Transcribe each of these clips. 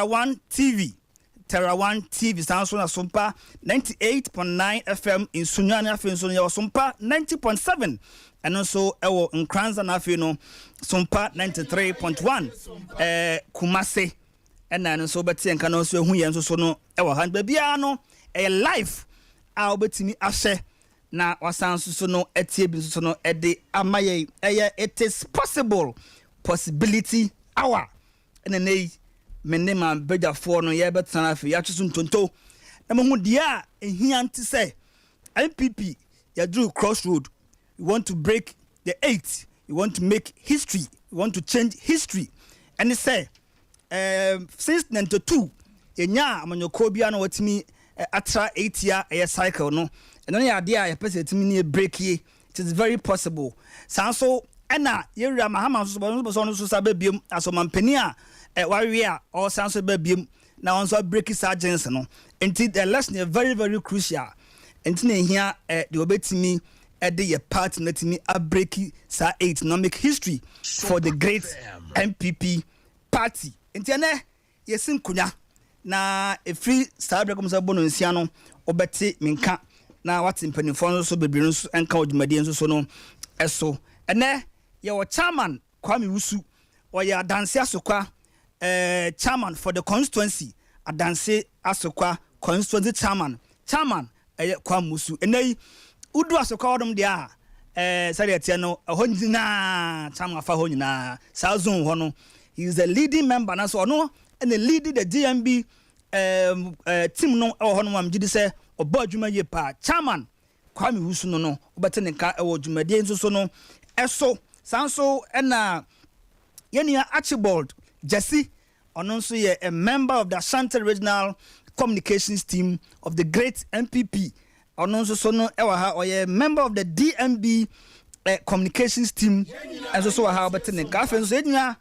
One TV. Terra One TV sounds on Sompa 98.9 FM in Sunyani Afi Sunya Sompa 90.7 and also in Kranza Afi no Sompa 93.1 Kumase and then so but and can also who yen so no hand baby no a life I'll bet me ashe na wasan so no etie bi so no e de amaye it is possibility hour and then mene ma beja for no ye betana afi ya tsusu ntonto na mo hu dia ehia nti say MPP ya drew crossroad. You want to break the 8, you want to make history, you want to change history. And they say since 92 enya amanyoko bia no watimi atra 8 year cycle no and only idea ya person timi ne break ye. It is very possible so ena yewura mahama so so sabebiem asomampani a warrior or sanso babiem na onso break his agents no until the lesson is very very crucial until here the obetimi de your part let me a break sa 8 no make history for the great MPP party until ne yesin kunya na a free sabre come sa bono nsia no obeti minka na what mpanifo so bebre so enka odumade so no eso ene ye wo chairman Kwame Wusu or ya dance asokwa chairman for the constituency adanse asokwa constituency chairman Kwame Wusu ene udu asokwa odom dia sare atia no ho nyina chairman afa ho nyina Southern ho no he is the leading member na so no and the leading the DMB team no ho no am gidi se oba adwuma ye pa chairman Kwame Wusu no obete ne ka wo dwumade nso so no eso sanso ena yenia Archibald Jesse ononso ye a member of the Ashanti Regional Communications Team of the great MPP ononso so no ewa ha oye member of the DMB Communications Team and so ha obete ne ka afen so yenia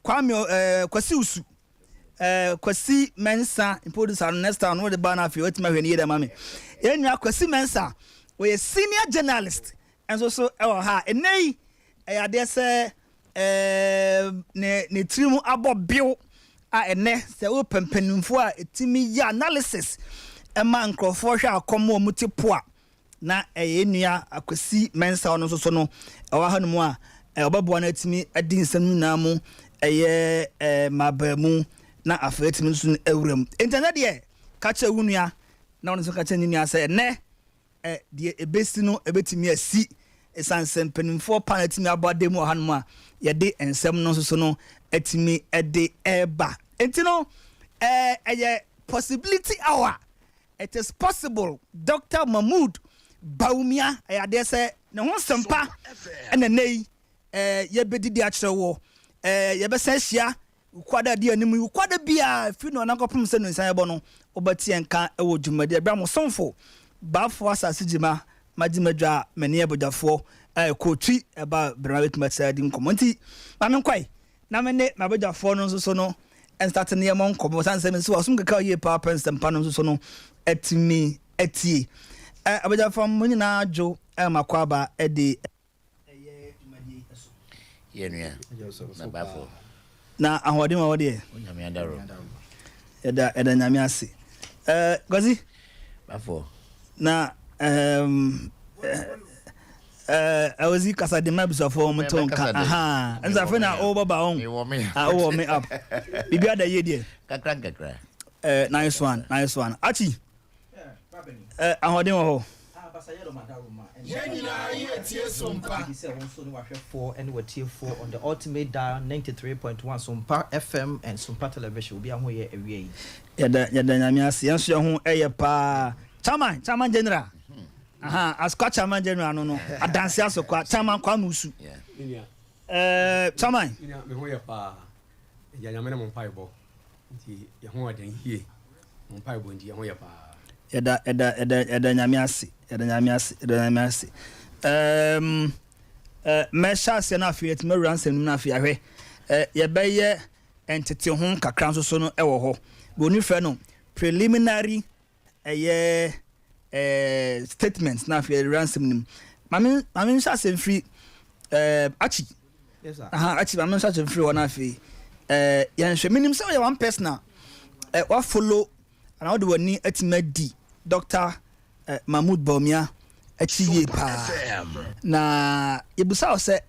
Kwame Kwasi Wusu Kwasi Mensa producer next time no the banner fi wetima hwe ne yeda mame yenia Kwasi Mensa we a senior journalist and so ha enei ade se ne trimu abobio a ene se wo pempanimfo a etimi ya analysis ema nkrofo hwe akomo mutepo a na enua Akwasi Mensa ono so no ewa hanumu a obabo na etimi adi nsam na mu mabamu na afetimi so ewuram internet de kacha wunua na ono so kacha nini se ne de ebesi no ebetimi asi esansem penimfo pan etimi abademu hanum a yede ensem no so no etimi ede eba entino possibility hour. It is possible Dr. Mahmoud Baumia ayade se ne ho sempa ene nei yebedi di akere wo yebesa hia ukwada di anim ukwada bia fi no nakopum se no nsan ebo no obati enka ewo dwumade abia mo sonfo bafo asase jima majimadwa meni abodafo kotwi eba brawet matsadi nkomonti mamenkwai na mene mabodafo no so no and start near mon kobo sanse so asum kaka ye pa pensem panom so no etimi etie abodafo munyina adwo makwaba ede dwumade eso yenua na bafo na ahode ma wode onyame adaro eda nyame ase gozi bafo na awazi kasa de mabusafo mutonka aha enza fe na o baba on o me up bibia da ye de kakra nice one achi ahode wo ho Basayero Madaruma and Sompa. He said also no 4 and we tier 4 on the ultimate dial 93.1 Sompa FM and Sompa television will be on here every ya da nyame ase yanso ho eye pa chairman general aha askwa chairman general no adanse asokwa chairman Kwame Wusu chairman me ho ye pa ya nyame na mo paibo nti ye ho adan hie mo paibo nti ye ho ye pa eda nyame ase mesha se na afi et mawura nsem na afi ahwe ye beye entete ho kakra so no ewo ho boni fe no preliminary statements na afi ransom nim mame sha se free achi yes sir aha achi mame sha se free wona afi yɛnhwɛ minim sɛ ɔyɛ one person wa follow ana wode wani atimadi Dr. Mahmoud Bawumia achiye pa na yebusa wo sɛ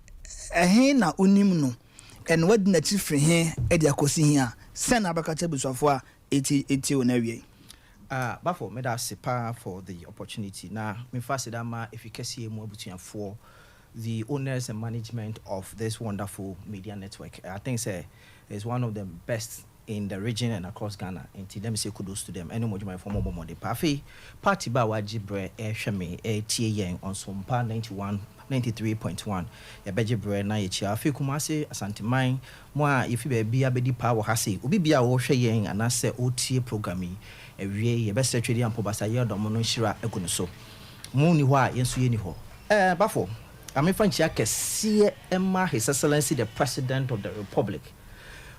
ɛhe na onim no and what na chifre he e dia kosi hia send abakacha busuafo a eti o na wie bafo me da sepa for the opportunity na me fast that ma efficacy mu abutuafo the owners and management of this wonderful media network. I think say is one of the best in the region and across Ghana. And let me say kudos to them. Any more my former mom de party ba wajibre shame tie on Sompa 93.1 ya bejibre na yechi afi kumase asanteman mo a yefi ba bia bedi pa wo hase obi bia wo hwe yen anase otie programming ewie ye best trade ampo basa ye dom no hira egu no so mo ni ho a yenso ye ni ho bafo amefa nchia kese emma his excellency the president of the republic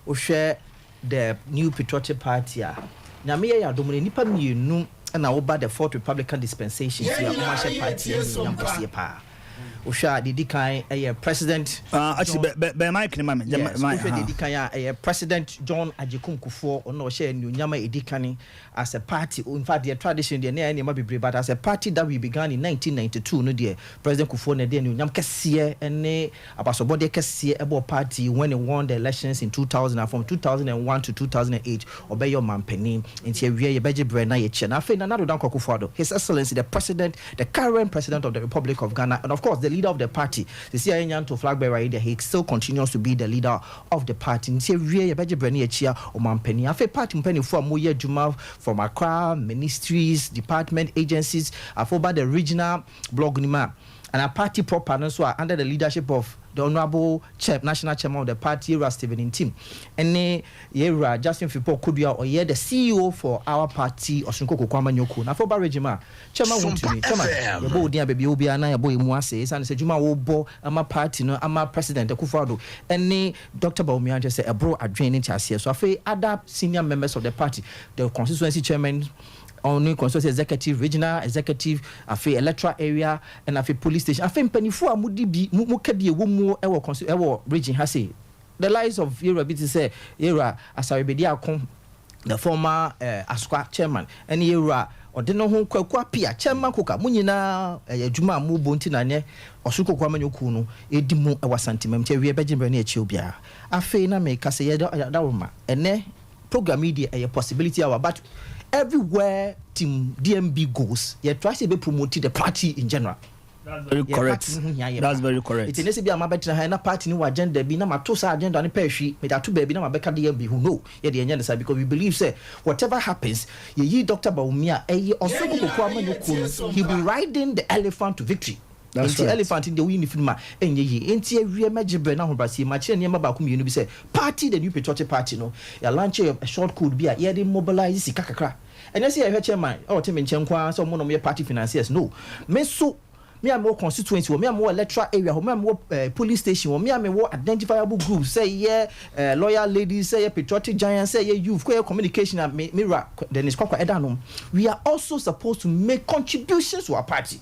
o hwe the new patriotic party a na me ya dom nipa mienu na wo ba the fourth republican dispensation here o ma hye party ni amposie pa Usha Didikai a president actually be Mike ni mama Didikai a president John Ajekum Kufuor or no share new Nyama Edikani as a party. In fact, the tradition the near any be but as a party that we began in 1992 no dear President Kufuor ne new Nyam Kessie and abasobode Kessie about party when he won the elections in 2000 from 2001 to 2008 obey your man penny into a beje brena ye chen afi na do dan Kufuor His Excellency the president the current president of the Republic of Ghana and of course the leader of the party the CIA to flag bearer he still continues to be the leader of the party nti wie ye beje brani achia o mampani afi party mpani fo amoye adwuma from Accra ministries department agencies afoba the regional blog nima and a party proper so under the leadership of the honorable national chairman of the party Era Stephen Tim and Era Justin Fipo Kudua or the CEO for our party Osunko Kwama Nyoko na for regima chairman want to me chairman bo dia baby obi ana ya boy mu ase san se juma wo bo ama party no ama president Akufo-Addo and Dr. Bawumia just say ebro adwen in chase so afi other senior members of the party the constituency chairman only constituency executive regional executive afi electoral area and afi police station afi mpanifo amudi bi mu ka bi ewo mu ewo region ha say the lives of Era bit say Era asawebedi akon the former Asqua chairman and Era odeno ho kwakwa pia chairman koka munyina adwuma mu bonti na ne Osuko Kwama Nyoku no edimu ewa santimam che wie begimbre na echi obia afi na me ka say ye da woma ene program media a possibility hour but everywhere team DMB goes, you try to be promoting the party in general. That's very correct. That's very correct. It's necessary be a better na party no agenda be na matosa agenda ni peshi me that two baby na mabeka DMB who know yeah the agenda say because we believe say whatever happens ye Dr. Bawumia also Kwama Nyoku he'll be riding the elephant to victory. That's right. Elephant in the win if ma enye yi enti awie majibre na hobrasi ma kire niam ba ko mienu bi say party the new patriotic party no ya launch a short code bi a ye dey mobilize sika kakra and you see a chairman or team in Chenkwa so one of party financiers no me so me am more constituency me am more electoral area me am more police station me am more identifiable groups say yeah loyal ladies say patriotic giants say yeah youth communication and mirror then is kwakwa edanom we are also supposed to make contributions to our party.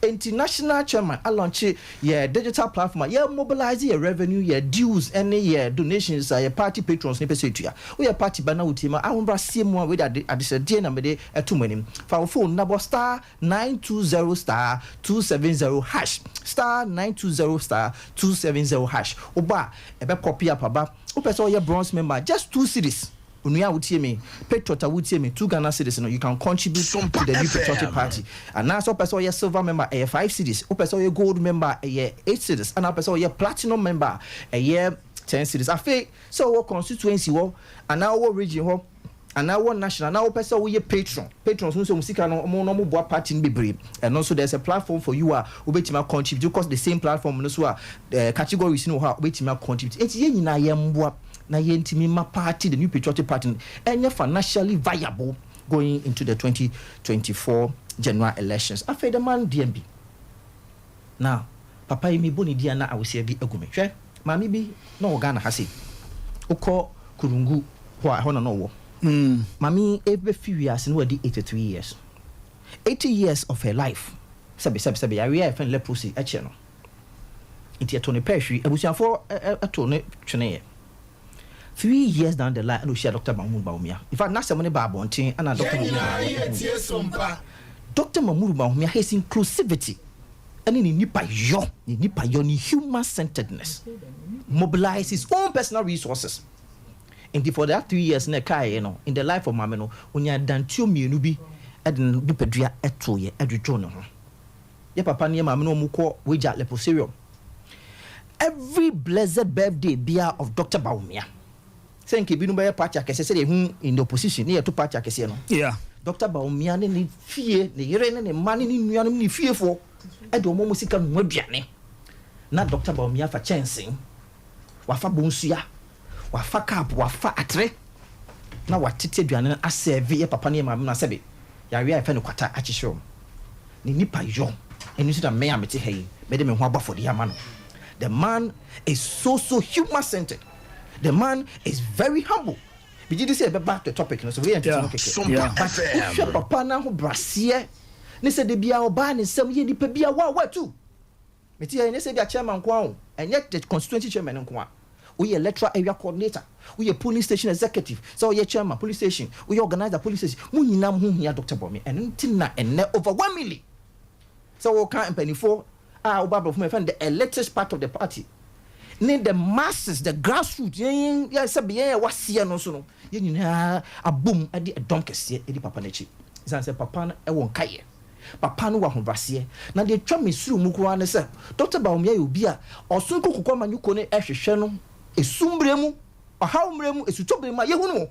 International chairman I launch digital platform mobilize your revenue your dues any donations party patrons ni pese tuya we party bana utima ahonbra siemu we adisede na mede etumanim fa phone number star 920 star 270 hash star 920 star 270 hash oba ebe copy up aba o pese o bronze member just 2 cedis Unuya wutie me, Petrota wutie me, 2 Ghana cedis, you can contribute to the new patriotic party. And now so person ye silver member 5 cedis, o person ye gold member 8 cedis, and now person ye platinum member 10 cedis. Afi so wo constituency wo, and now wo region wo, and now one national, now person we ye patrons who so musika no mo boa party bebre. And also there's a platform for you obetima contribute because the same platform no so categories no ha obetima contribute. Enti ye nyina ye mboa na yentimi ma party the new patriotic party and financially viable going into the 2024 general elections after the man DMB now papa yimi boni dia na awose bi agume hwe mami bi na Ghana hase ukọ kurungu ho na no wo mami ebe fiwiase no wadi 83 years 80 years of her life sabe ya we fan leprosy eche no enti eto ne pehwi abusiafo eto ne twene 3 years down the line, I know she Dr. Mahmoud Baumia. In fact, now someone about Bontin and Dr. Mahmoud. Dr. Mahmoud Baumia has inclusivity. And in nipa yo ni human-centeredness. Mobilize his own personal resources. And for that 3 years, in the life of Mameno, when you are done 2 minubi, and Bupedria etoye, edujono. Ye papa near Mameno Muko, Wija Leposerium. Every blessed birthday beer of Dr. Baumia. Saying Kibinu by a party, I say, in the opposition, near to party, I say, yeah. Dr. Baumia need fear, the Iran and the money in fearful. I don't want music and Mobiane. Not Dr. Baumia for chancing. Wafa Bunsia, Wafa Cap, Wafa Atre. Now what Titi Bian, I say, via Papania Mamma Sebi. Yaria Fenuquata Achisho. Nipa Yon, and you see that may I meet hey, made him wabba for the Yaman. The man is so human-centered. The man is very humble. But you say back to the topic, so we are Sompa FM. Papa na ho brasie. Ne se de bia oba ne sam ye nipa bia wa too. Meti ye ne se bia chairman kwa and yet the constituency chairman nko. We electoral area coordinator. We a police station executive. So we chairman police station. We organize the police station. Mu nyinam hu hia Dr. Bomi and ntina enne overwhelmingly. So we can penny for the elected part of the party. Need the masses, the grassroots. Yes, what's here no so no. A boom at the donkey, Eddie Papa Nechi. Zanse Papa, I won't kaye. Papa no one brassier. Now they try me through Mukuan, sir. Dr. Baumia, you be a or soon could come and you cone Ash Shannon, a sumbremu, a haumremu, a sutobe my yahuno.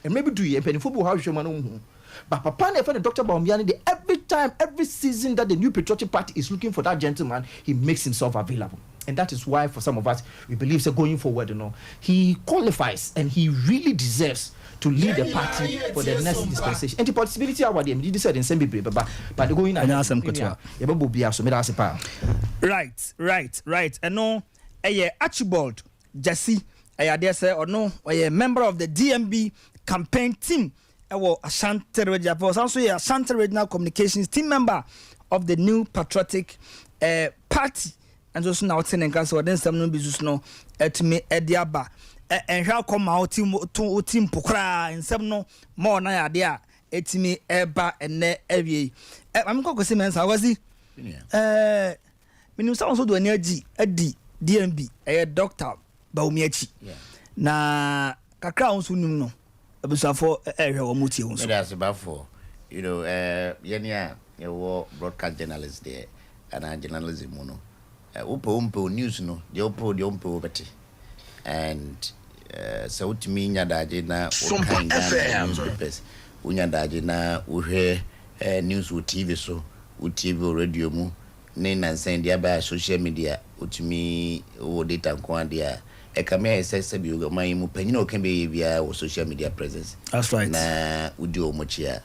And maybe do ye a penny football house your man. But Papa never Dr. Baumia, every time, every season that the new patriotic party is looking for that gentleman, he makes himself available. And that is why, for some of us, we believe that going forward, he qualifies and he really deserves to lead the party for the next dispensation. And the possibility of what they said in Sembi, but the going right. And no, Archibald Jesse, I dare say, or no, a member of the DMB campaign team. Ashanti Radio, also a Ashanti Regional Communications team member of the new patriotic party. And just now, telling us what then some no business no to me Ediaba and how come out team Pukra and some no more na idea et me eba and ne every. I'm going to say, man, I was he. When you also do energy at the DMB, a doctor Baumiachi. Na kakra unsu no. For that's about for Yenia, you broadcast journalists there and journalism mono. Upo news no, the umpo betty. And so to me, Yadajina, Sompa FM newspapers, Unyadajina, Uhe news with TV so, TV radio mu, Nen and send the social media, Utimi, or data quandia. Ekame says you my penino can be via social media presence. That's right. Na udio mochia.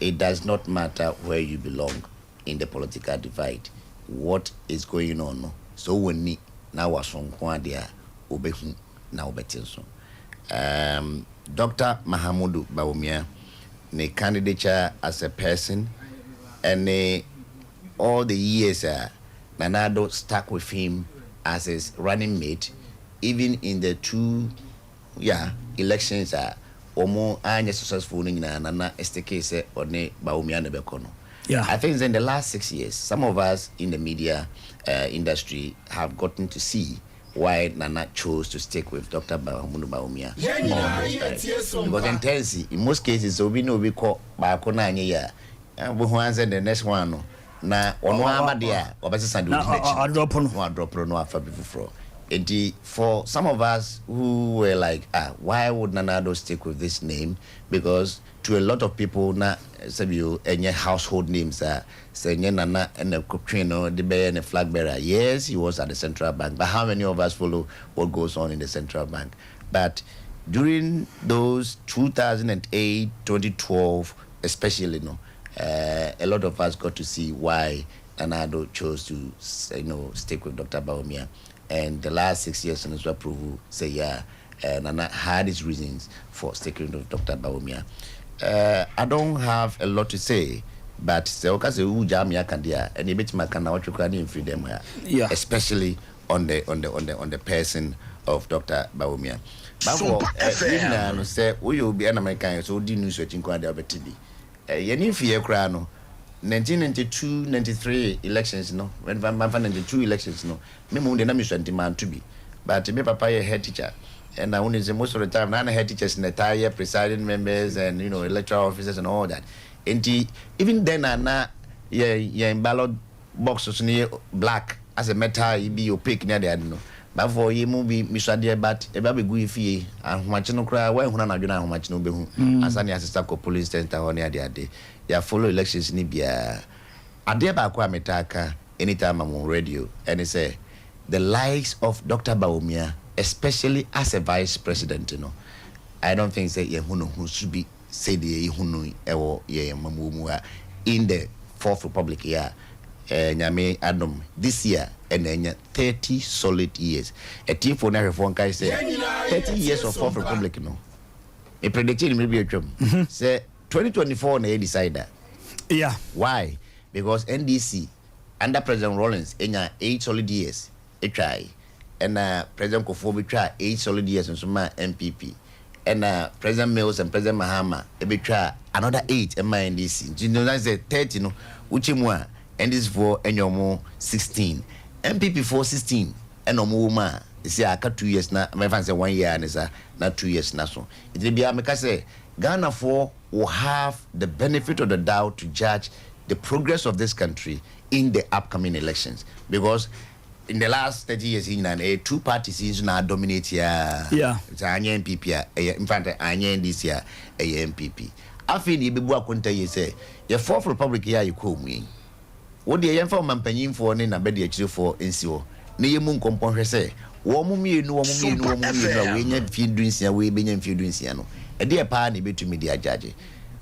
It does not matter where you belong in the political divide. What is going on? So when ni na wason kwadia obehu na obetinso. Dr. Mahamudu Baumia, ne candidature as a person and all the years Nanado stuck with him as his running mate. Even in the 2 elections omo anya successful na STK or ne Baumia ne bekono. I think in the last 6 years some of us in the media industry have gotten to see why Nana chose to stick with Dr. Baumia. Because in most cases we know we call Bakona anya and we answer the next one na ono amadia obesa do drop no afa before. For some of us who were like, why would Nanado stick with this name? Because to a lot of people, any household names are saying Nana and the Coprino, the bear and the flag bearer. Yes, he was at the central bank, but how many of us follow what goes on in the central bank? But during those 2008, 2012, especially, a lot of us got to see why Nanado chose to, stick with Dr. Baumia. And the last 6 years, and also approval say Nana had his reasons for sticking with Dr. Baumia. I don't have a lot to say, but especially on the person of Dr. Baumia. Before no say we will be an American so di news searching kwa de obetidi. Yeni fie kra no 1992-93 elections no when 92 elections no me mo de na me so demand to be but me papa ye head teacher and I only say most of the time na head teachers in the entire presiding members and electoral officers and all that. And even then na yeah in ballot boxes near black as a metal you be opaque near the no. But for you movie misade but e ba be gu fie ahomache no kra wa ehuna na dwena ahomache no be hu asani assistant police center ho ne ade ya follow elections ni bia ade ba kwa metaka anytime I'm on radio and he say the likes of Dr. Bawumia especially as a vice president I don't think say ye hunu who should be say the hunu ewo ye mamumu in the Fourth Republic nyame adom this year and 30 solid years a team for na reform kai say 30 years of Fourth Republic a prediction maybe a term say 2024 na decide yeah why because NDC under President Rawlings 8 solid years a try and President Kofo be try 8 solid years and some MPP and President Mills and President Mahama be try another 8 and my NDC you know that's 30 no which more and this for enyomo 16 MPP for 16 enomo ma see aka 2 years na my fan say 1 year and is na 2 years na so it will be make say Ghana for will have the benefit of the doubt to judge the progress of this country in the upcoming elections because in the last 30 years in two parties is now dominate here it's anya MPP in fact anya this year MPP afi ni bebu akonta ye say your Fourth Republic here you call me what the young for mampanyin for ne na bedi akire for ensio ne yemu nkompon hwe say wo mumienu we nya fidunsia we benya fidunsia no e de pa na betumi dia judge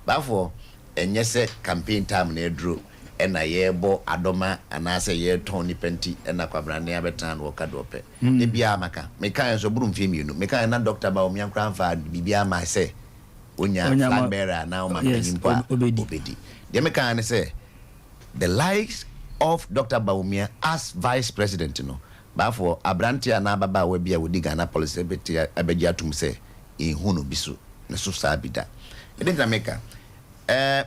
bafo enye se campaign time na edro e na yebo adoma anase ye ton ni penti e na kwabrane abetan wo kadope ne bia maka me kan so buru mfie mienu me kan na Dr. Bawumia kranfa bibia ma say onya flag bearer na o mampanyin pa obedi de me kan say the likes of Dr. Bawumia as vice president bafo abrantia na baba we bia wodi Ghana policy betia abegia tum say ehunu bisu ne so sabida in Jamaica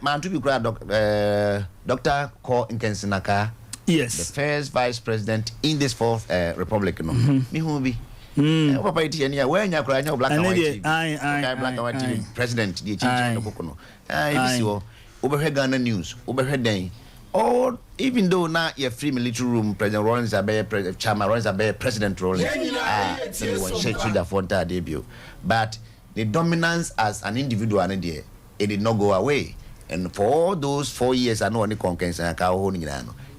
man to be grad Dr. Ko Nkensinaka yes the first vice president in this Fourth Republic me hu bi papa iti ania we nya kra nya black and white black and white president the change no kokono bisi wo obehwe Ghana news obehwe den or even though now you're free military room President Rawlings Abe Chairman Rawlings Abe President Rawlings shake to the frontal debut but the dominance as an individual and it did not go away and for all those 4 years I know any conquest and aka holding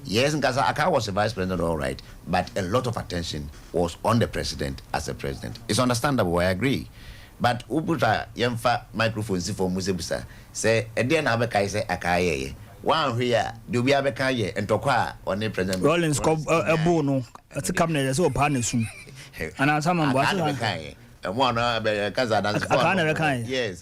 yes Nkasa Aka was a vice president all right but a lot of attention was on the president as a president it's understandable I agree but ubuta yemfa microphone si for musebusa say e dey na abeka say Aka ye one here do we have a car and tokwa on the president Rawlings a bono at the cabinet so panisum and as someone was and one kaza dance yes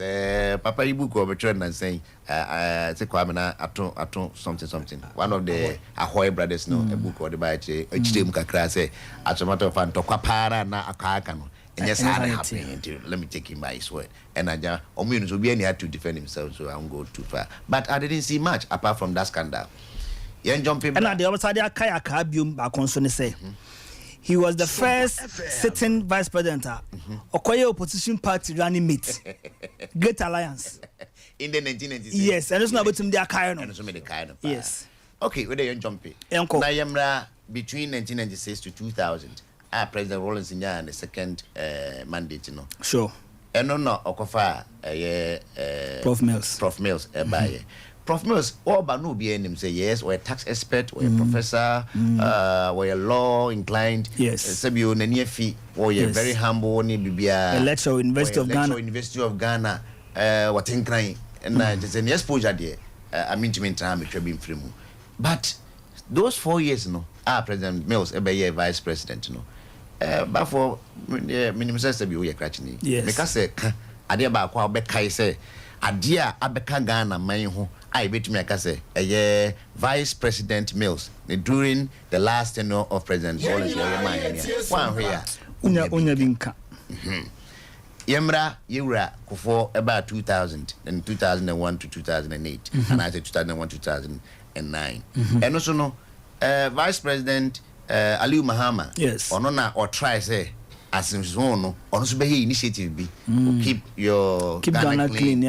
papa ibuku of trend and saying say kwamena ato something one of the Ahoy brothers no a book or the by hdm kakra say atomato fan tokwa para na akaka no and yes happening let me take him by his word and aja omunus will be any had to defend himself so I won't go too far but I didn't see much apart from that scandal yen jumping and the other side akaya kabium ba konso say he was the first sitting vice president okoye opposition party running mate Great Alliance in the 1996 yes and it's not about him the akaya no and so me the kind of yes okay we dey jumping na yemra between 1996 to 2000 President Rawlings in the second mandate sure and no okofa Prof Mills by Prof Mills all but no be him say yes or a tax expert or a professor or a law inclined yes sabio na near fee or a very humble ni bibia lecturer University of Ghana what in crying and it's an exposure there I mean to time it should be free but those 4 years President Mills vice president but for minimum say be we cratch ni because say ade ba kwa be kai say ade a abeka Ghana man ho I betumi aka say vice president Mills during the last tenure of President Rawlings man one here unya binka Yemra Yura for about 2000 and 2001 to 2008 and I said 2001 2009 and also no Vice President Aliu Mahama yes or no or try say as in no or also be initiative be keep Ghana clean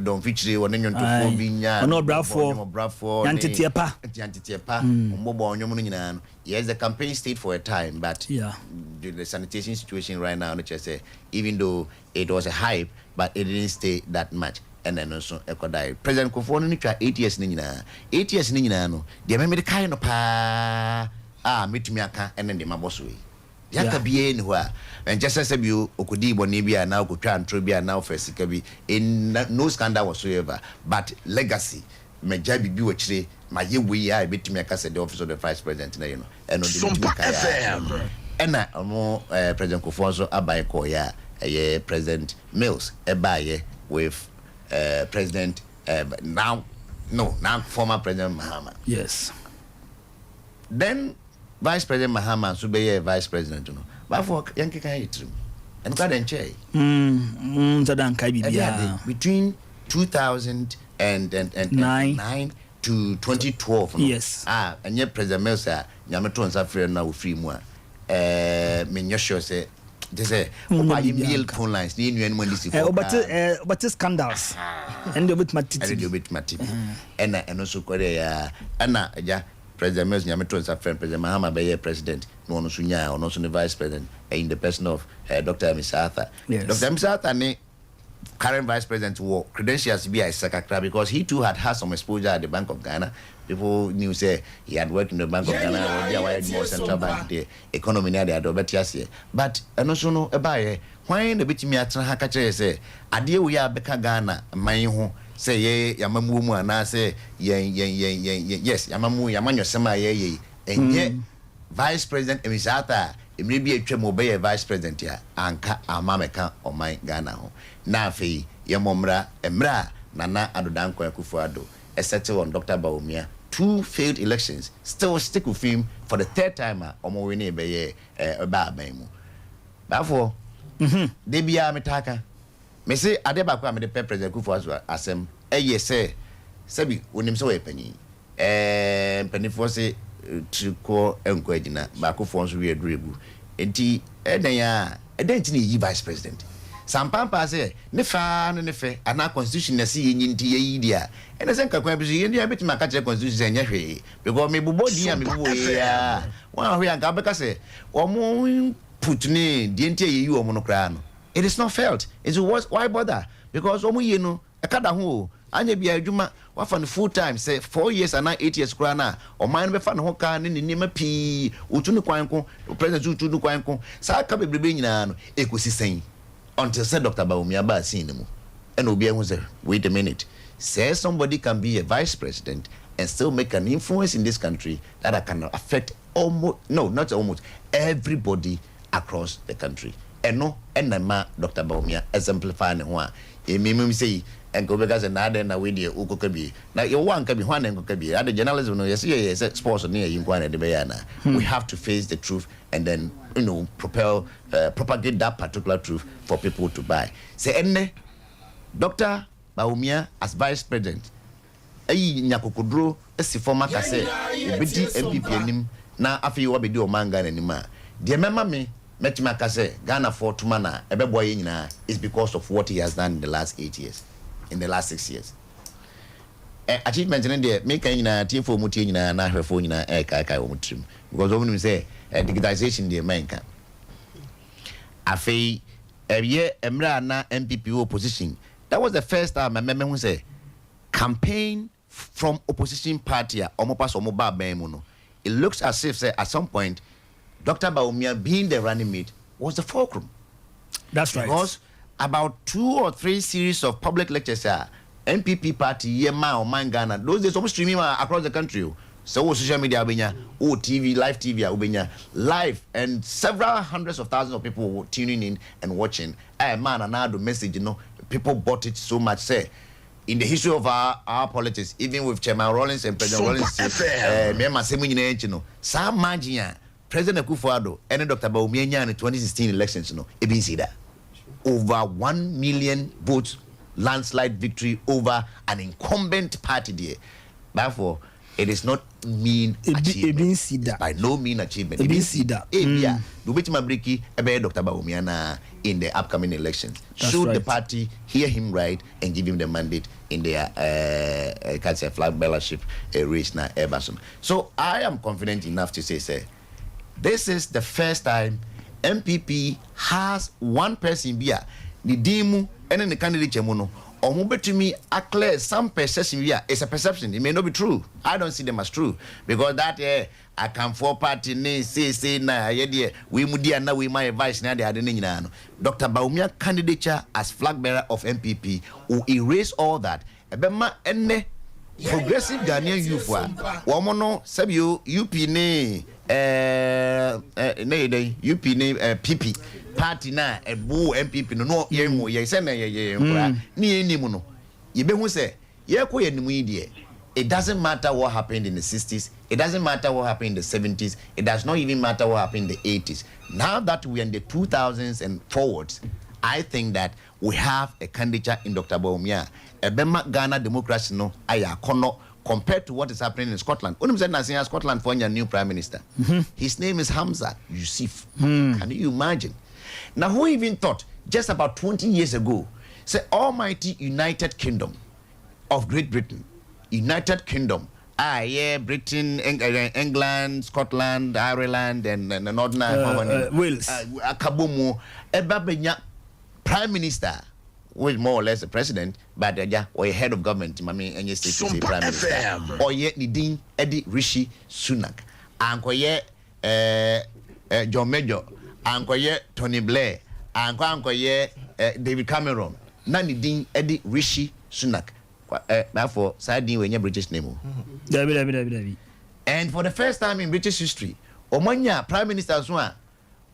don't feature one in your to no brafo antitiepa mobile nyom yes the campaign stayed for a time but the sanitation situation right now just say even though it was a hype but it didn't stay that much and then also Ekodai President Kofo no twa 8 years ni nyina 8 years ni nyina no de me kai no pa metumi aka and then de maboso we yaka bie ni ho a and just say bi okodi boni bia na okotwa antro bia na ofesika bi in no scandal whatsoever but legacy meja bibi wo kire ma yewe ya betumi aka say the office of the vice president na you know and Sompa FM and President Kofo also abai ko ya President Mills ebaye with President now former President Mahama. Yes. Then Vice President Mahama so be Vice President no. But for yanke kan yitrim. And ka den che. Zadan kai bibia. Between 2009 to 2012 no. Yes. And yet President Mills nyame to nsa frɛ na wo free mu a me nyosho say they say meal phone lines ni nwan mo ndisi for but scandals and the bit matiti and also kwere ya ana ja President Mills nyame to nsa friend President Mahama be president no no so nya no so the vice president in the person of Dr. Misarthur. Yes. Dr. Misarthur ni current vice president who credentials be as secretary because he too had some exposure at the Bank of Ghana. People knew say he had worked in the Bank of Ghana or they were more central bank the economy near the adobetias but also no ebaye when the bitimi atra ha ka kire say ade we ya beka Ghana man ho say ye yamamu mu ana say yes yamamu yamanyo sema ye enye vice president Emisata emre bi atwam obey vice president ya anka amameka oman Ghana ho na afei yemomra emra nana adodanko Akufo-Addo settle on Dr. Bawumia 2 failed elections still stick with him for the 3rd time omo we ne be ban mu therefore de bia metaka me say ade ba kwa me de President Akufo-Addo asem say sabi onim so we pani panifo say triko enko agina ba Akufo so we aduregu enti eden ya eden ti ni vice president Sampampa say ne fa no ne fe ana constitution na si yin nti yi dia ene sen kakwan bi so yin dia betima ka kire constitution enya hwe because me bubo dia me bubo ya wa hwe anka beka say omo put ne die nti yi omo no kra no it is not felt it was why bother because omo yi no e kada ho anya bia adwuma wa fa no full time say 4 years and 8 years kra na o man be fa no ho ka ne nima pi otu ne kwan ko president otu ne kwan ko sa ka bebrebe nyina no ekosisen until said Dr. Bawumia ba seen him and obi ehun say wait a minute say somebody can be a vice president and still make an influence in this country that can affect not almost everybody across the country and no and ma Dr. Bawumia exemplify ne ho a emimim say and go because na dey na we dey ukoka bi na you wan ka bi ho na nkoka bi at the journalism no yes sports near you kwan de be na we have to face the truth and then propagate that particular truth for people to buy say enne Dr. Bawumia as vice president ayi nyakokodro esi former kase obedi MPP anim na afi wo bedi o manga nanim a de mema me metima kase Ghana for tumana ebebo ye nyina is because of what he has done in the last 8 years in the last 6 years achievement in there make nyina tifo mutie nyina na hwefo nyina kai wo mutrim because women say digitization the manka afei emra na MPP opposition that was the first time I remember who say campaign from opposition party omo pass omo ba ban mu no it looks as if say at some point Dr. Bawumia being the running mate was the fulcrum. That's right. Because about 2 or 3 series of public lectures MPP party yema o man Ghana those days almost streaming across the country. So social media ubenya, TV, live TV ubenya, live and several hundreds of thousands of people were tuning in and watching. Man, another message, people bought it so much. Say, in the history of our politics, even with Chairman Rawlings and President Rawlings, some margin, President Akufo-Addo and Dr. Bawumia in the 2016 elections, it be see that. over 1 million votes landslide victory over an incumbent party there. Therefore, it is not mean achievement. By no mean achievement. It means that. Yeah, do which Mabriki about Dr. Bawumia in the upcoming elections. Should the party hear him right and give him the mandate in their flag bearership race na Eberson. So I am confident enough to say, this is the first time MPP has one person bia the dimu and the candidate chemono. Or to me, clear some perception. Yeah, it's a perception. It may not be true. I don't see them as true because that I can for party ne say na we mudi na we my advice na de no. Dr. Bawumia candidature as flag bearer of MPP will erase all that. Ebema enne progressive Ghanaian youth wa womono sabio UP ne UP ne PP party na ebu MPP no yenwo ye se na ye nkura ni enimu no ye be hu se ye ko ye nimu yi. It doesn't matter what happened in the 60s, it doesn't matter what happened in the 70s, it does not even matter what happened in the 80s. Now that we are in the 2000s and forwards, I think that we have a candidature in Dr. Bawumia. Ebema Ghana democracy no aya kono compared to what is happening in Scotland. Unim said na Scotland for a new prime minister. His name is Hamza Yusuf. Can you imagine? Now, who even thought just about 20 years ago, say almighty United Kingdom of Great Britain, United Kingdom, Britain, England, Scotland, Ireland, and Northern Wales, Kabumu, Ebabenya prime minister, who is more or less the president, but or a head of government, Mami, and yes, say prime minister, or yet Nidin Eddie Rishi Sunak, and John Major. Ankoye Tony Blair, Ankoye David Cameron, Nani Din Eddie Rishi Sunak. Therefore, Sadi when your British name. And for the first time in British history, Omanya Prime Minister Swan,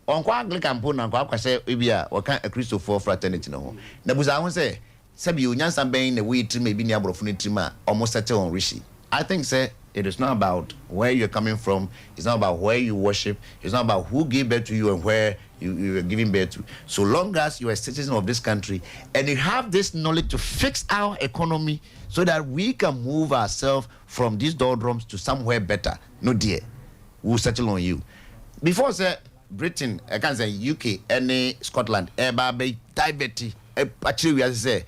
Onko Anglican Pona, Kwase Ibia, or can a Christopher fraternity no. Nabuza won't say, Sabi Unyansan Bain, the way to maybe near Brofunitima, almost settle on Rishi. I think, say, it is not about where you're coming from. It's not about where you worship. It's not about who gave birth to you and where you are giving birth to. So long as you are a citizen of this country and you have this knowledge to fix our economy so that we can move ourselves from these doldrums to somewhere better, no dear, we'll settle on you. Before, say, Britain, I can say UK, and Scotland, diabetes, actually, we have to say,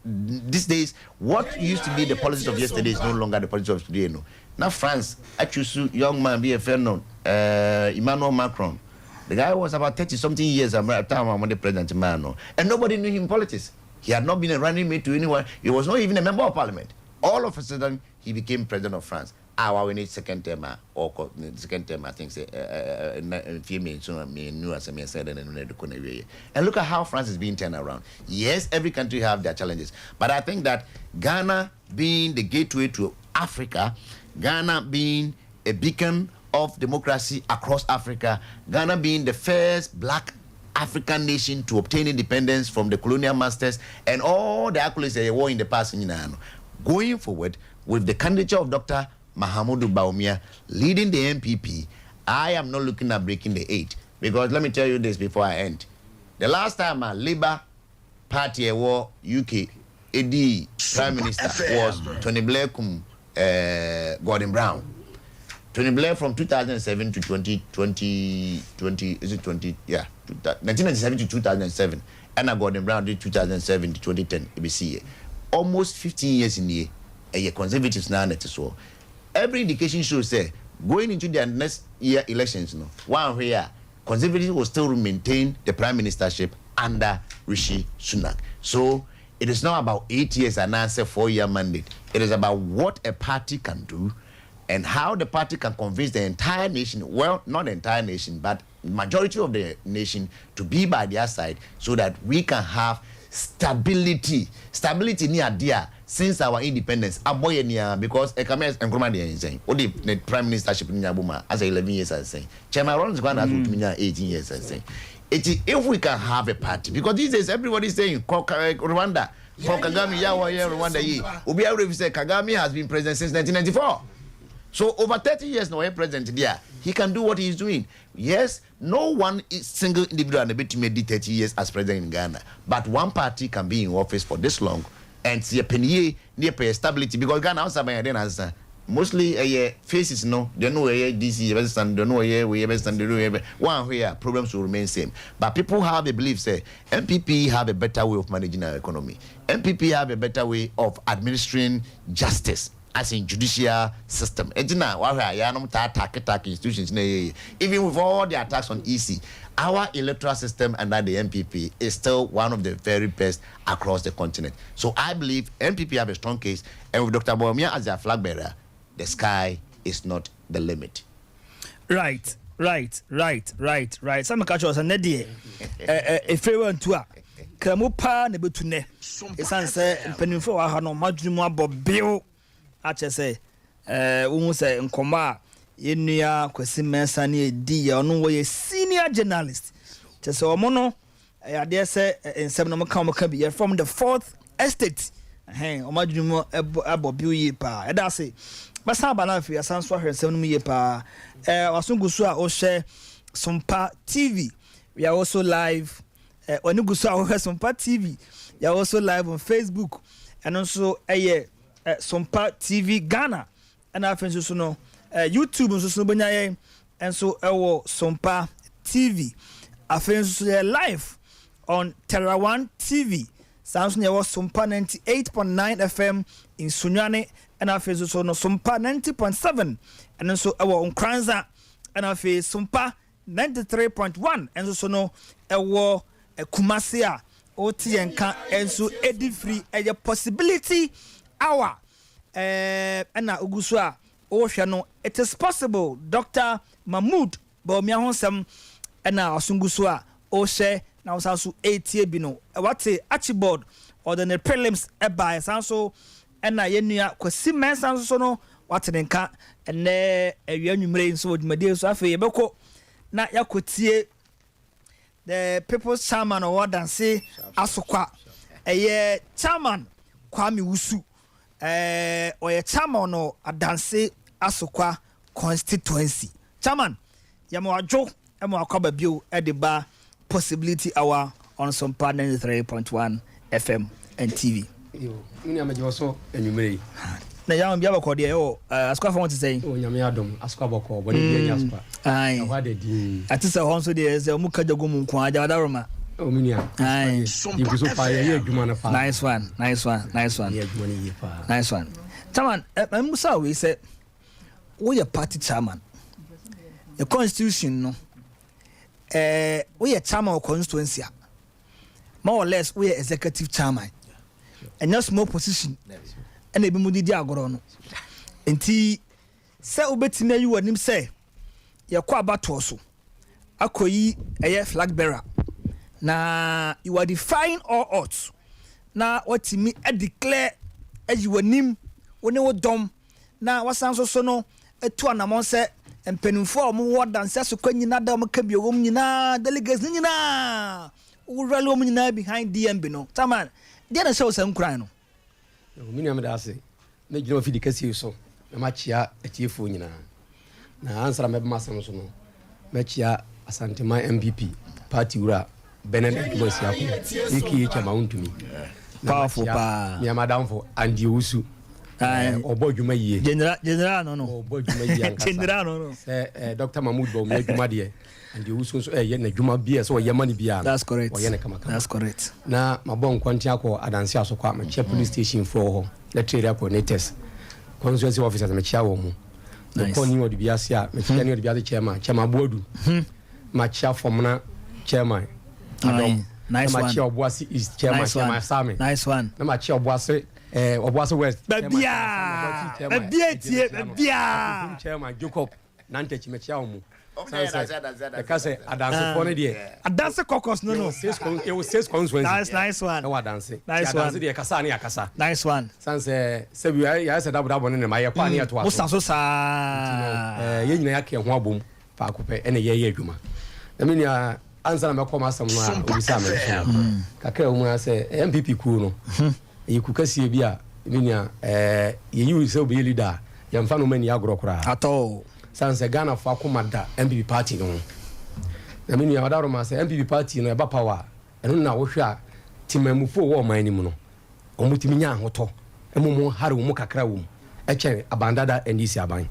these days, what used to be the politics of yesterday is no longer the politics of today. No. Now France, I choose young man be a friend known, Emmanuel Macron. The guy was about 30-something years at the time I'm the president, and nobody knew him in politics. He had not been a running mate to anyone. He was not even a member of parliament. All of a sudden, he became president of France. We need second term or second term. I think female. So me new as me said and look at how France is being turned around. Yes, every country have their challenges, but I think that Ghana being the gateway to Africa, Ghana being a beacon of democracy across Africa, Ghana being the first black African nation to obtain independence from the colonial masters, and all the accolades they were in the past. Going forward with the candidature of Dr. Mahamudu Bawumia leading the MPP, I am not looking at breaking the 8 because let me tell you this before I end. The last time a Labour Party war UK AD Prime Minister was Tony Blair Gordon Brown. Tony Blair from 2007 to 2020 is it 20? Yeah, 1997 to 2007. And Gordon Brown did 2007 to 2010. ABC almost 15 years in the year. Conservatives now net so. Every indication shows say going into the next year elections, one where Conservatives will still maintain the prime ministership under Rishi Sunak. So it is not about 8 years and answer 4-year mandate. It is about what a party can do and how the party can convince the entire nation, well, not the entire nation, but majority of the nation to be by their side so that we can have stability near there since our independence because economic and insane only the prime ministership in Yabuma as 11 years as saying Chairman Ron's going to 18 years as saying if we can have a party because these days everybody is saying Rwanda for Kagame Rwanda Obi say Kagame has been president since 1994. So over 30 years now, president there, he can do what he's doing. Yes, no one single individual and a bit made 30 years as president in Ghana, but one party can be in office for this long and see a penny near pay stability because Ghana also by then answer. Mostly faces no, they know where DC best and don't know where we best and do one where problems will remain same. But people have a belief say MPP have a better way of managing our economy. MPP have a better way of administering justice as in judicial system. Institutions even with all the attacks on EC, our electoral system under the MPP is still one of the very best across the continent. So I believe MPP have a strong case, and with Dr. Bawumia as their flag bearer, the sky is not the limit. Right. Some catch us and Neddy. If we went to a Kramupa Nebutune, it's answer penny for a no majuma bob bill. I say, almost in coma, Yenia, Quasimesani, D, or no way, senior journalist. Just so mono, I dare say, in 7 Macam from the 4th estate. Hey, Omajumo Abobu pa. And I say, but how about if I her 7 years pa? Wasungusua Oshe Sompa TV. We are also live. Onugusua Oshe Sompa TV. We are also live on Facebook and also Sompa TV Ghana. And I think so no YouTube so banyaye and so Sompa TV. I think so live on Terra One TV. Sounds near was Sompa 98.9 FM in Sunyane, and I feel so no Sompa 90.7, and also our on Kranza, and I feel Sompa 93.1, and so no our Kumasia, OT and so Eddie Free, a possibility hour, and Uguswa, Oceano. It is possible, Dr. Mahmoud Bawumia Honsam, and now Sunguswa, Oshe. Now it's also 8 bino. What's a Archibald or the prelims by Sanso and Yenia Quasiman Sansono, what's an enca and a young so Media Safi Boko. Now ya could see the people's chairman or what than say Asokwa a chairman Kwame Wusu or a chairman or a dance Asokwa constituency. Chairman Yamo Joe and Mwakaba Bill at the bar. Possibility hour on Sompa 93.1 FM and TV. Na yam bia bako de askwa fa want to say nyame adom askwa bako boni bia askwa ai atisa hon so de ze mu kajago mu nko aja wadaroma omunia ai yibuso pa ye adwuma na fa nice one ye adwuma ni fa nice one chairman musa we say we are party chairman the constitution no we are chairman of constituency more or less we are executive chairman and no small position and ebi mu di agoro no enti se obetime yi wonim se ye kwa abato so akoyi eye flag bearer na you are defying all odds na watimi declare ayi wonim woni wodom na wasan so no etu anamon se empenufo mo wo dance so kwanyina da mo kabio wom nyina delegates nyina wo rally wom nyina behind DMB no taman dia na show sam kran no mini am da se na gina fi dikasi so na machia atiefo nyina na answer me bema sam so no machia asantema MPP party wura Benedict Bosia ko iki chama untumi powerful pa mi madam for andi usu obodwuma yie general no obodwuma yie ankasa general no Dr. Mahmoud Bawumia dwuma de andi usu so na dwuma bia so yema ni bia that's correct that's correct na mabon kwanti akọ adanse asokwa ma che police station for ho let's coordinators constituency officers ma chia wo mu na koni wo de bia sia ma chia ni de bia chairman boadu ma chia formna chairman nice one. Ma chia obuasi is chairman chairman sami nice one na ma chia obuasi obuasi west bia chairman Jacob nante chimechia omu because adanse for ne de adanse caucus no it was 6 constituency nice one no adanse nice one adanse de kasa na yakasa nice one sanse sebi ya se double ne ma ye kwa ne to aso musa so sa ye nyina yake ho abom fa akopɛ ene ye adwuma na meni answer na mekɔ masam no a obisa me so kakra mu ase MPP ku no yi ku kasie bi a meni ye yi se obi leader yɛmfa no mani agorɔ koraa atɔ sanse Ghana fa akoma da MPP party no na me nua wadaro ma sɛ MPP party no ɛba power ɛno na wohwɛ a timamufo wɔ ɔman anim no ɔmo timi nya ahotɔ ɛmo hare wo mu kakra wo mu ɛkyɛ abandada NDC aban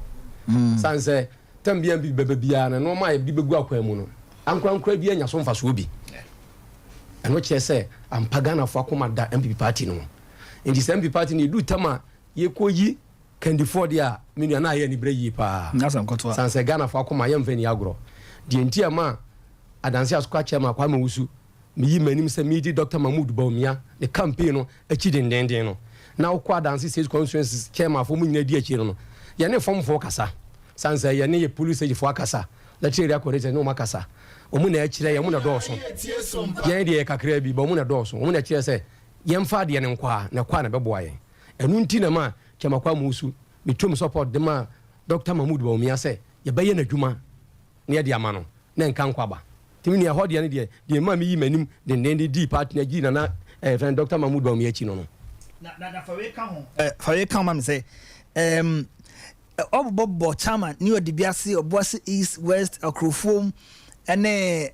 sanse tambia MPP bɛbɛ bia na no ma yɛ bi bɛgu akwan mu no ankorankora bi anya so mfa so obi ɛno kyerɛ sɛ ampa Ghana fa akoma da MPP party no nti sɛ MPP party no edu tama yɛkɔyi Candy dia me nua na yɛ ni breyi pa sanse Ghana fa akoma yɛ mfa ni agorɔ de nti ama adanse asokwa chairman kwa mawusu me yi manim sɛ me di Dr. Mahmoud Bawumia the campaign no achi dendenden no na wokɔ adanse state constituency chairman fo mu nyina di achi no yɛ ne fom fo kasa sanse yɛ ne yɛ police agent fo akasa la tere akɔrete no makasa omu na akyire yɛ mu na dɔɔso yɛn de kakra bi ba omu na dɔɔso omu na akyire sɛ yɛn fa de ne nkwa na kwa na bɛboa yɛn ɛnu nti na ma chama kwa musu mitum support de ma Dr. Mahmoud Bawumia sɛ yɛbɛyɛ n'adwuma na yɛde ama no na nka nkwaba timi ne ɛhɔ de ne ma mi yi manim de di party na gi na friend Dr. Mahmoud Bawumia chi no na fawe ka ma me sɛ obobo chairman ni odi biase oboase east west akrofom ene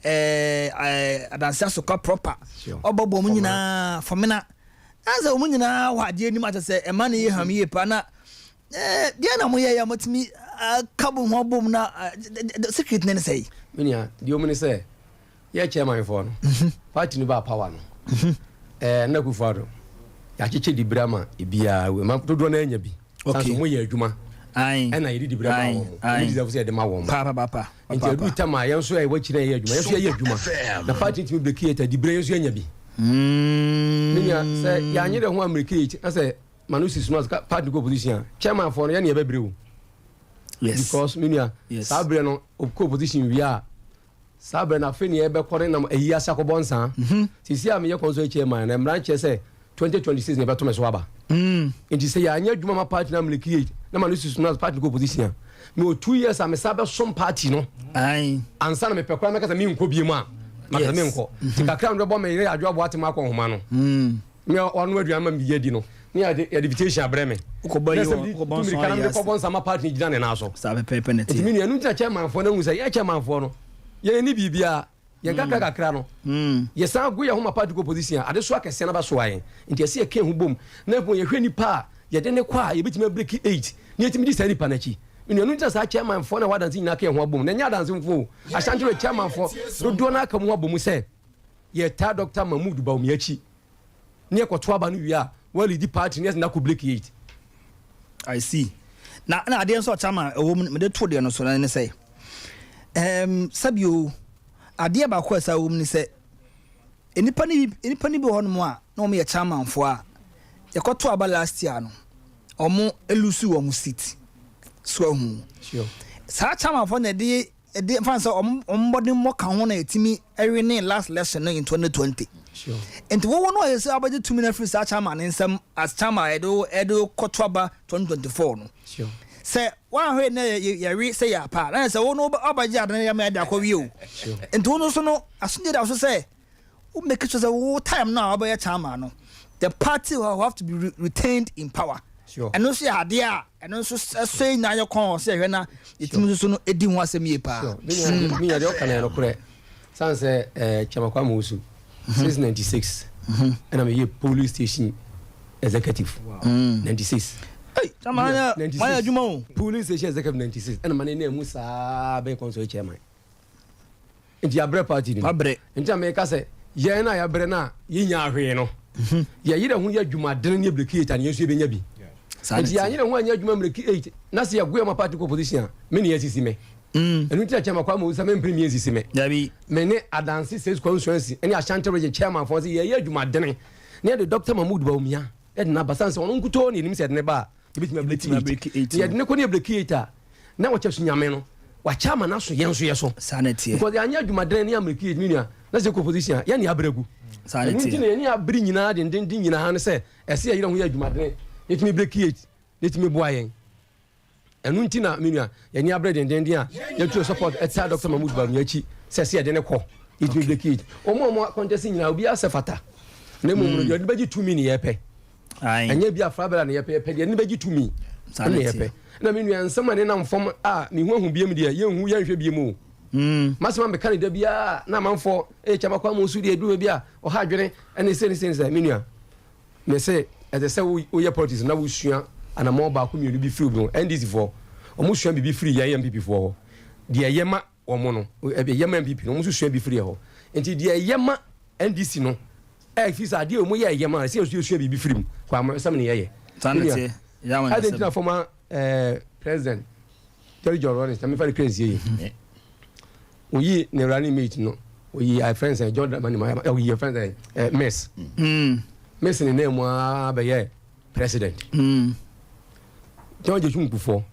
adanse asokwa proper obobo mu nyina famina aza mu nyina wade anim ata sɛ ema ne ye ham ye pa na bia na mo ye ya motimi kabo ho bom na secret ne sɛ menia di omu ne sɛ ye chairman for no party ni ba power no na kufado ya cheche di brama ebia we ma dodo na anya bi sanso mo ye adwuma ɛna yɛdi di brama wo yɛdi zafu sɛ yɛde ma wɔn pa nti adu tama yɛn nso yɛ wɔkyerɛ yɛ adwuma yɛn nso yɛ adwuma na party timi break yɛ ta di bre yɛn nso anya bi menya sɛ yɛanye de ho america yi na sɛ manusi suma party go position chairman for no yɛ ne yɛbɛbrɛ wo yes because menya saa bre no ko position wi a saa bre na fe ne yɛbɛkɔre na ayi asa kɔbɔ nsa sisi a meyɛ console chairman na mmran kyɛ sɛ 2026 ne bɛto me so aba nti sɛ yɛanye adwuma ma party na america yi na manusi suma party go position me o 2 years a me sa bɛ som party no ansa na me pɛkora mɛka sɛ me nkɔ bi mu a maka me nkɔ ti kakra ndo bɔ me yɛ adwo abo atema akɔ homa no me ɔno aduan ma me yedi no ne yɛ invitation abrɛ me ukɔbɔ yi ukɔbɔ so ya me kɔbɔ nsama party gina ne na so sa bɛ pɛpɛ ne ti ti me nu ntia chairman fo na hu sɛ yɛ chairman fo no yɛ ni bibia yɛ kakra no yɛ san go yɛ homa party ko position ade so akɛse na ba so ayɛ nti ɛse yɛ ke hu bom na ko yɛ hwɛ nipa a yɛ de ne kwa yɛ bitime break 8 ne yɛtimi di sa nipa na chi inu ntia sa chairman fo na wadanse nyina ka ho abom na nya danse mfo ashanjiro chairman fo dodo na aka mu abom sɛ yɛ ta Dr. Mahmoud Bawumia chi ne yɛkɔto aba no wie a wali di party ne na ko break 8 I see na ade nso chairman me de to de no so na ne sɛ sabio ade ba ko sa wo mu ne sɛ enipa ni bi hɔ no mu a na ɔmo yɛ chairman fo a yɛkɔto aba last year no ɔmo elusu ɔmo seat so hu sure sa chairman for na de fan say ombody mo kan ho na etimi every ne last election in 2020 sure and wo no yes abadi 2 minutes free sa chairman nsem as chairman edo kotoba 2024 no sure say one hwe na ye say ya pa na say wo no abaji adan ya ma da kwa wi o and wo no so no asunje da so say wo make sure say wo time now abaya chairman no the party will have to be retained in power. Sure. And also idea and also say na your con say na etimi so no edi ho asem ye pa. Me ya de o kana no kure. San say Chamakwa Musu 696. And I'm a police station executive. 96. Hey, Chamanya, my adwuma police station executive 96. And my name Musa be console chairman. Nti abre party ni. Abre. Nti America say ye na ya bre na ye nya ahwe no. Ye yire ho ya dwuma den ne blekate an yesu benya bi. Nti ya yire ho anya dwuma blekate na se ya go ma party position me ne yesisi me. Enu ti Chamakwa Musa me mpre me yesisi me. Dabi. Me ne adansi sales constituency ene Ashanti region chairman for say ye dwuma den. Ne de Dr. Mahmoud Bawumia e na basanse ono nkuto ne nim se de ne ba ebitima blekate. Ye de ne ko ne blekate a na wo chesu nyame no wa chairman na so yenso yeso. Sanity. Because ya anya dwuma den ne America minia na se ko position ya ne abregu. Sanity. Nti ne abri nyina de nyina ne se ese ya yire ho ya dwuma den yetimi blekate yetimi boa yen. Enu nti na minia ya ni abre den a yetu support etsa Dr. Mahmoud Bawumia chi se se ya de ne ko yetimi blekate. Omo contest nyina obi asefata. Na mo mo de beji 2 mini ye pe. Anya bi afra bela na ye pe de ne beji 2 mini. yepe na me nua nsɛm ane nam fam a me hu biem de ye hu ye hwɛ biem o masema me kan da bia na manfo chama kwa mo su de du bia o ha dwene ene se me nua me se ete se wo ye politics na wo sua ana mo ba ko mi bi free bi NDC for o mo sua bi free ya MPP for de yema o mo no e yema MPP no mo sua bi free ho enti de yema NDC no fisa de o mo ye yema se o sua bi free mu kwa mo sam ne ye tanete ya wan se na former president George Ronald me fa crazy ye oyi ne running mate no oyi I friends Jordan mani ma oyi friends Miss Miss ne name a be ye president George Chunkufo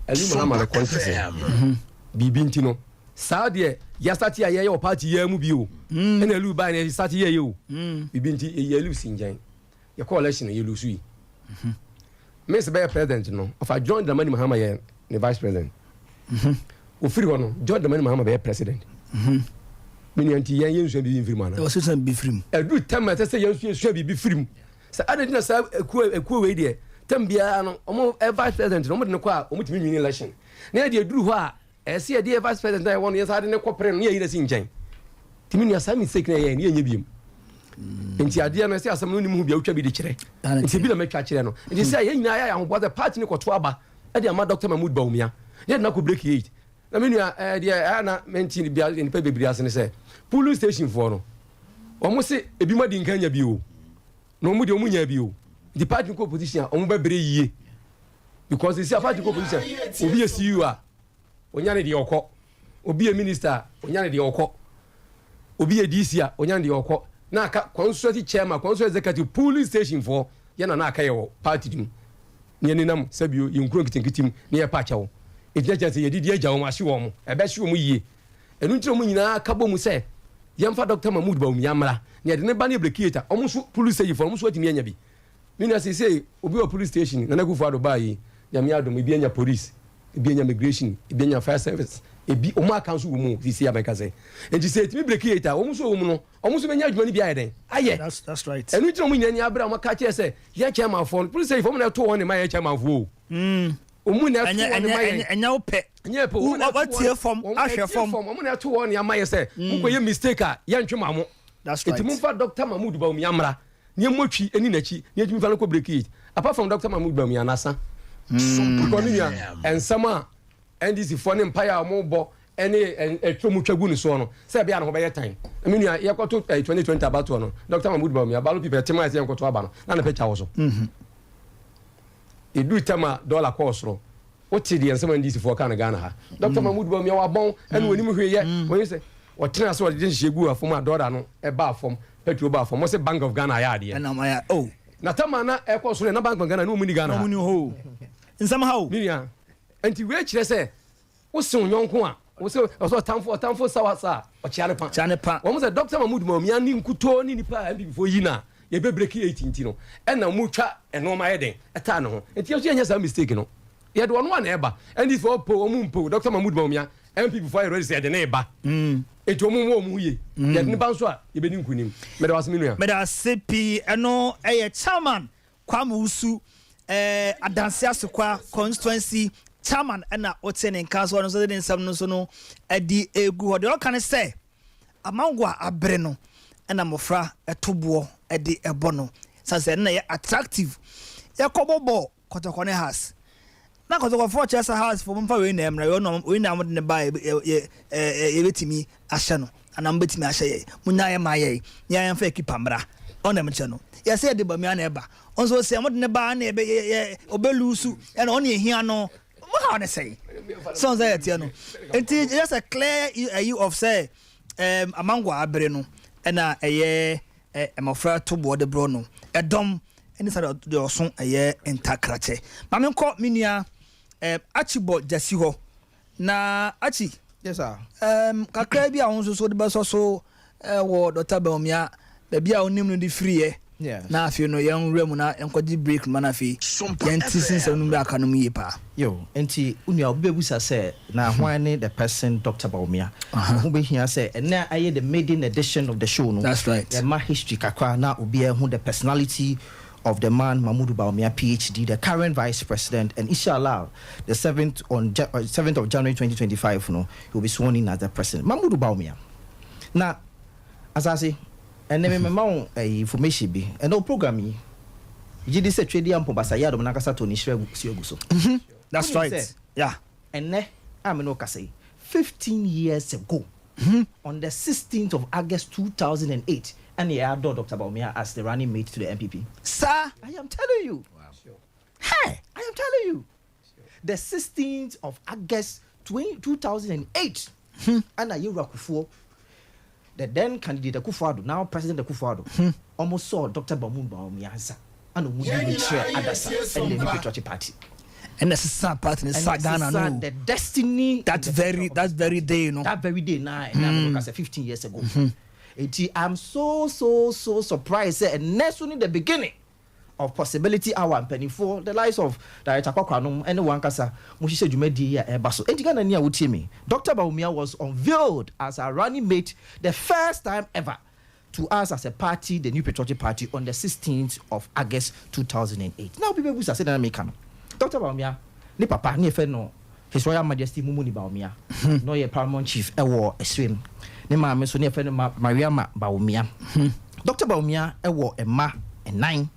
ali Muhammad le contest bibi ntino saa de ya start ya ye party ya mu bi o ene lu ba ne start ya ye o bibi nti ye lu sinjan ye call election ye lu sui Miss be president no of a join the mani Muhammad ye ne vice president ofiri ho no Jordan mani Muhammad be president mini anti yan yensu bi mfiri mana o sesan bi firim edu tema te se yensu bi firim sa adedina sa ekuo we de tambia no omo vice president no mo de ne kwa omo timi win election na de duru ho a ese de vice president I won yesa de ne kopre no ye yire si nchen timi ni asa mistake na ye ne nye biem enti ade no se asam no nim hu bia utwa bi de kire enti bi na metwa kire no enti se ye nyina ya ho bo the party ne koto aba e de ama Dr. Mahmoud Bawumia ye na ko break 8 na me nua dia ana menti bia ni pa bebiri ase ne se police station for no omo se ebi ma di nkanya bi o no omo de omo nya bi o the party ko position omo ba bere yie because the party ko position obi e CEO a onya ne de okọ obi e minister onya ne de okọ obi e DC a onya ne de okọ na aka constituency chairman constituency executive police station for ye na aka ye party dim ne ne nam sabio ye nkuro kitinkitim ne ye pa chawo ejeje se ye didi agya wo ahye wo mo ebe hye wo mo yie enu ntiro mo nyina ka bo mu se yemfa Dr. Mahmoud Bawumia mra ne de ne ba ne brekieta omo so police station for omo so atimi anya bi mina se obi o police station na nakufu ado ba yi nyame adom ebi anya police ebi anya immigration ebi anya fire service ebi omo akanso wo mu sisi abeka se enti se atimi brekieta omo so wo mu no omo so benya adwuma ni bi ayeden aye that's right enu ntiro mo nyina ni abra mo ka che se ye chairman for police station for mo na to won ne ma ye chairman for omu na anya ope anya pe what tie form ahwe form omu na to won ne ama ye se mo ye mistake a ye ntwema mo that's right enti mo fa Dr. Mahmoud Bawumia mra ne motwi eni nachi ne adwumi fa no ko break it apart from Dr. Mahmoud Bawumia nasa konia ensama NDC for ne empire mo bo ene etwomu twagu ne so no se bia no ho be time aminu ye kwato 2020 about no Dr. Mahmoud Bawumia balo people tema se enkoto aba no na ne pecha wo so edu tema dollar cost ro oti de ensama NDC for kan Ghana ha Dr. Mahmoud Bawumia wa bon ene woni mu hweye woni se wotena so de hyegu afom dollar no e ba afom petrol ba afom mo se Bank of Ghana ya de na ma ya oh na tama na e cost na Bank of Ghana no mu ni Ghana no mu ni ho nsama how minia enti we kire se wo se onyonko a wo se so tamfo sawasa o chiane pa wo mo se Dr. Mahmoud Bawumia ni nkuto ni nipa MPP fo yi na ye be break 18 no e na mu twa eno ma yeden eta no ho enti ye nya sa mistake no ye de ono na eba and for po omu mpo Dr. Mahmoud Bawumia MPP for ready say de na eba enti omu ye ye ne ban so a ye be ni nkunim me da wasemi no me da CP eno eye chairman Kwame Usu adanse asokwa constituency chairman na otene council no so de nsam no so no adi egu ho de o kan say amangwa abre no na mofra etobo edi ebo no sanse na ye attractive ye kobobo kotokone house na kotoko for chesa house for mfa we na emra we na mo de ba ye betimi ahye no ana mbetimi ahye ye munya ye ma ye ya mfa ekipa mra ona mche no ye say de ba mi ana eba onso se mo de ba na ebe obelusu na ona ehia no mo ha ona say so say tie no enti just a clear you of say amangwa abre no na eye emofra to bo de bro no edom eni sa de oson eye entakrache ma me ko minua achibo jasi ho na achi yes sir kakra bi a won so de beso so wo Dr. Bawumia be bia onim no di free na afi no yan rem na enkoji break man afi yan tisin se no be aka no mi pa yo enti unua obebusa say na hwan the person Dr. Bawumia who be here say na aye the maiden edition of the show no that's right the ma history kakra na obi who the personality of the man Mahmoud Bawumia, PhD, the current vice president, and inshallah, the 7th of January 2025, he will be sworn in as the president. Mahmoud Bawumia. Now, as I say, and then my information be and no program. You did say trade and Pobasaya, the Manakasa Tony Sioguso. That's right. Yeah. And ne, I'm no Kase. 15 years ago, on the 16th of August 2008, and he had Dr. Bawumia as the running mate to the MPP. Sir, I am telling you. Wow. Sure. Hey, I am telling you. Sure. The 16th of August 2008, and a year Kufuor, the then candidate Kufuor, now President Kufuor, almost saw Dr. Bawumia answer, and we chair Adasa and the Patriotic Party. And that's a sad part in the Sagana. The destiny that very day, that very day now, 15 years ago. I'm so surprised, and that's only the beginning of possibility hour and penny for the lives of Director Kwakwanum and one kasa Mushisha Jumedi Baso. And Tigana near Utimi. Dr. Bawumia was unveiled as a running mate the first time ever to us as a party, the New Patriotic Party, on the 16th of August 2008. Now people will say that American. Dr. Bawumia, ni papa ni efe no His Royal Majesty Mumuni Bawumia, no ye Paramount Chief ewo eswim. Ni maame so ni efe no Mariama Bawumia. Dr. Bawumia ewo ema and 9.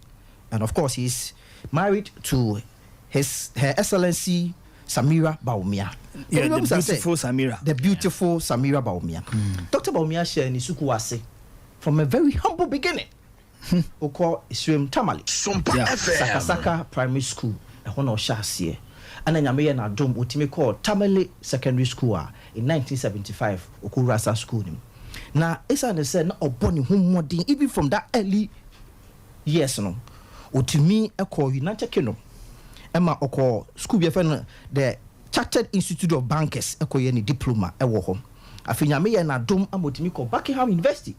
And of course, he's married to Her Excellency Samira Bawumia. Yeah, the beautiful Samira. The beautiful Samira Bawumia. Dr. Bawumia share ni sukuwase from a very humble beginning. Oko Iswem Tamale. Sompa FM. Sakasaka Primary School. Ehona Oshasiye. And then Yameye na dom utimi called Tamale Secondary School in 1975. Oko Rasa School. Now, Esa ne said na oboni humodin even from that early years no. Utimi eko United Kingdom. Emma oko school be the Chartered Institute of Bankers eko ye ni diploma ewo ho. Afi Yameye na dom amotimi called Buckingham University.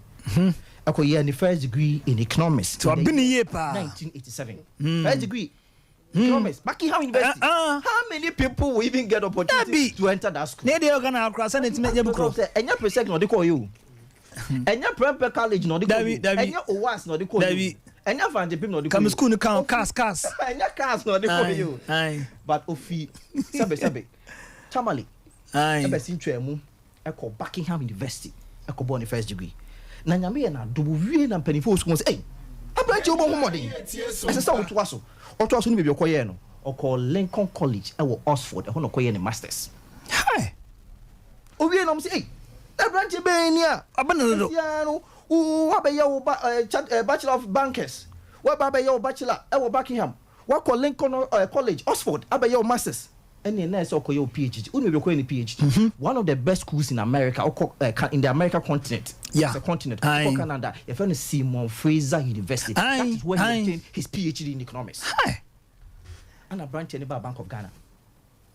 Eko ye ni first degree in economics. So been a year pa 1987. First degree economics. Buckingham University. How many people will even get opportunity to enter that school? Ne dey organize across and it make you grow. Enya presec no dey call you. Enya prep college no dey call you. Enya OWAS no dey call you. Enya Vanjepim no dey call you. Come school no count cars. Enya cars no dey call you. But ofi sebe Tamale. Ebe sintwemu eko Buckingham University eko born the first degree. Na nyame na do wie na mpanifo school say, "Hey, abranche obo homodin." Ese sa oto aso ni bebi okoye no. Oko Lincoln College ewo Oxford e ho no koye ni masters. Hi. Owie no say, "Hey, abranche be ni a abanado." Ya no, wo be ye Bachelor of Bankers. Wo be ye bachelor ewo Buckingham. Wo ko Lincoln College Oxford abe ye masters. Any nurse or your PhD. Only be any PhD. One of the best schools in America, in the American continent. Yeah, the continent. Canada. Your friend is Simon Fraser University. That is where he obtained his PhD in economics. And a branch in the Bank of Ghana.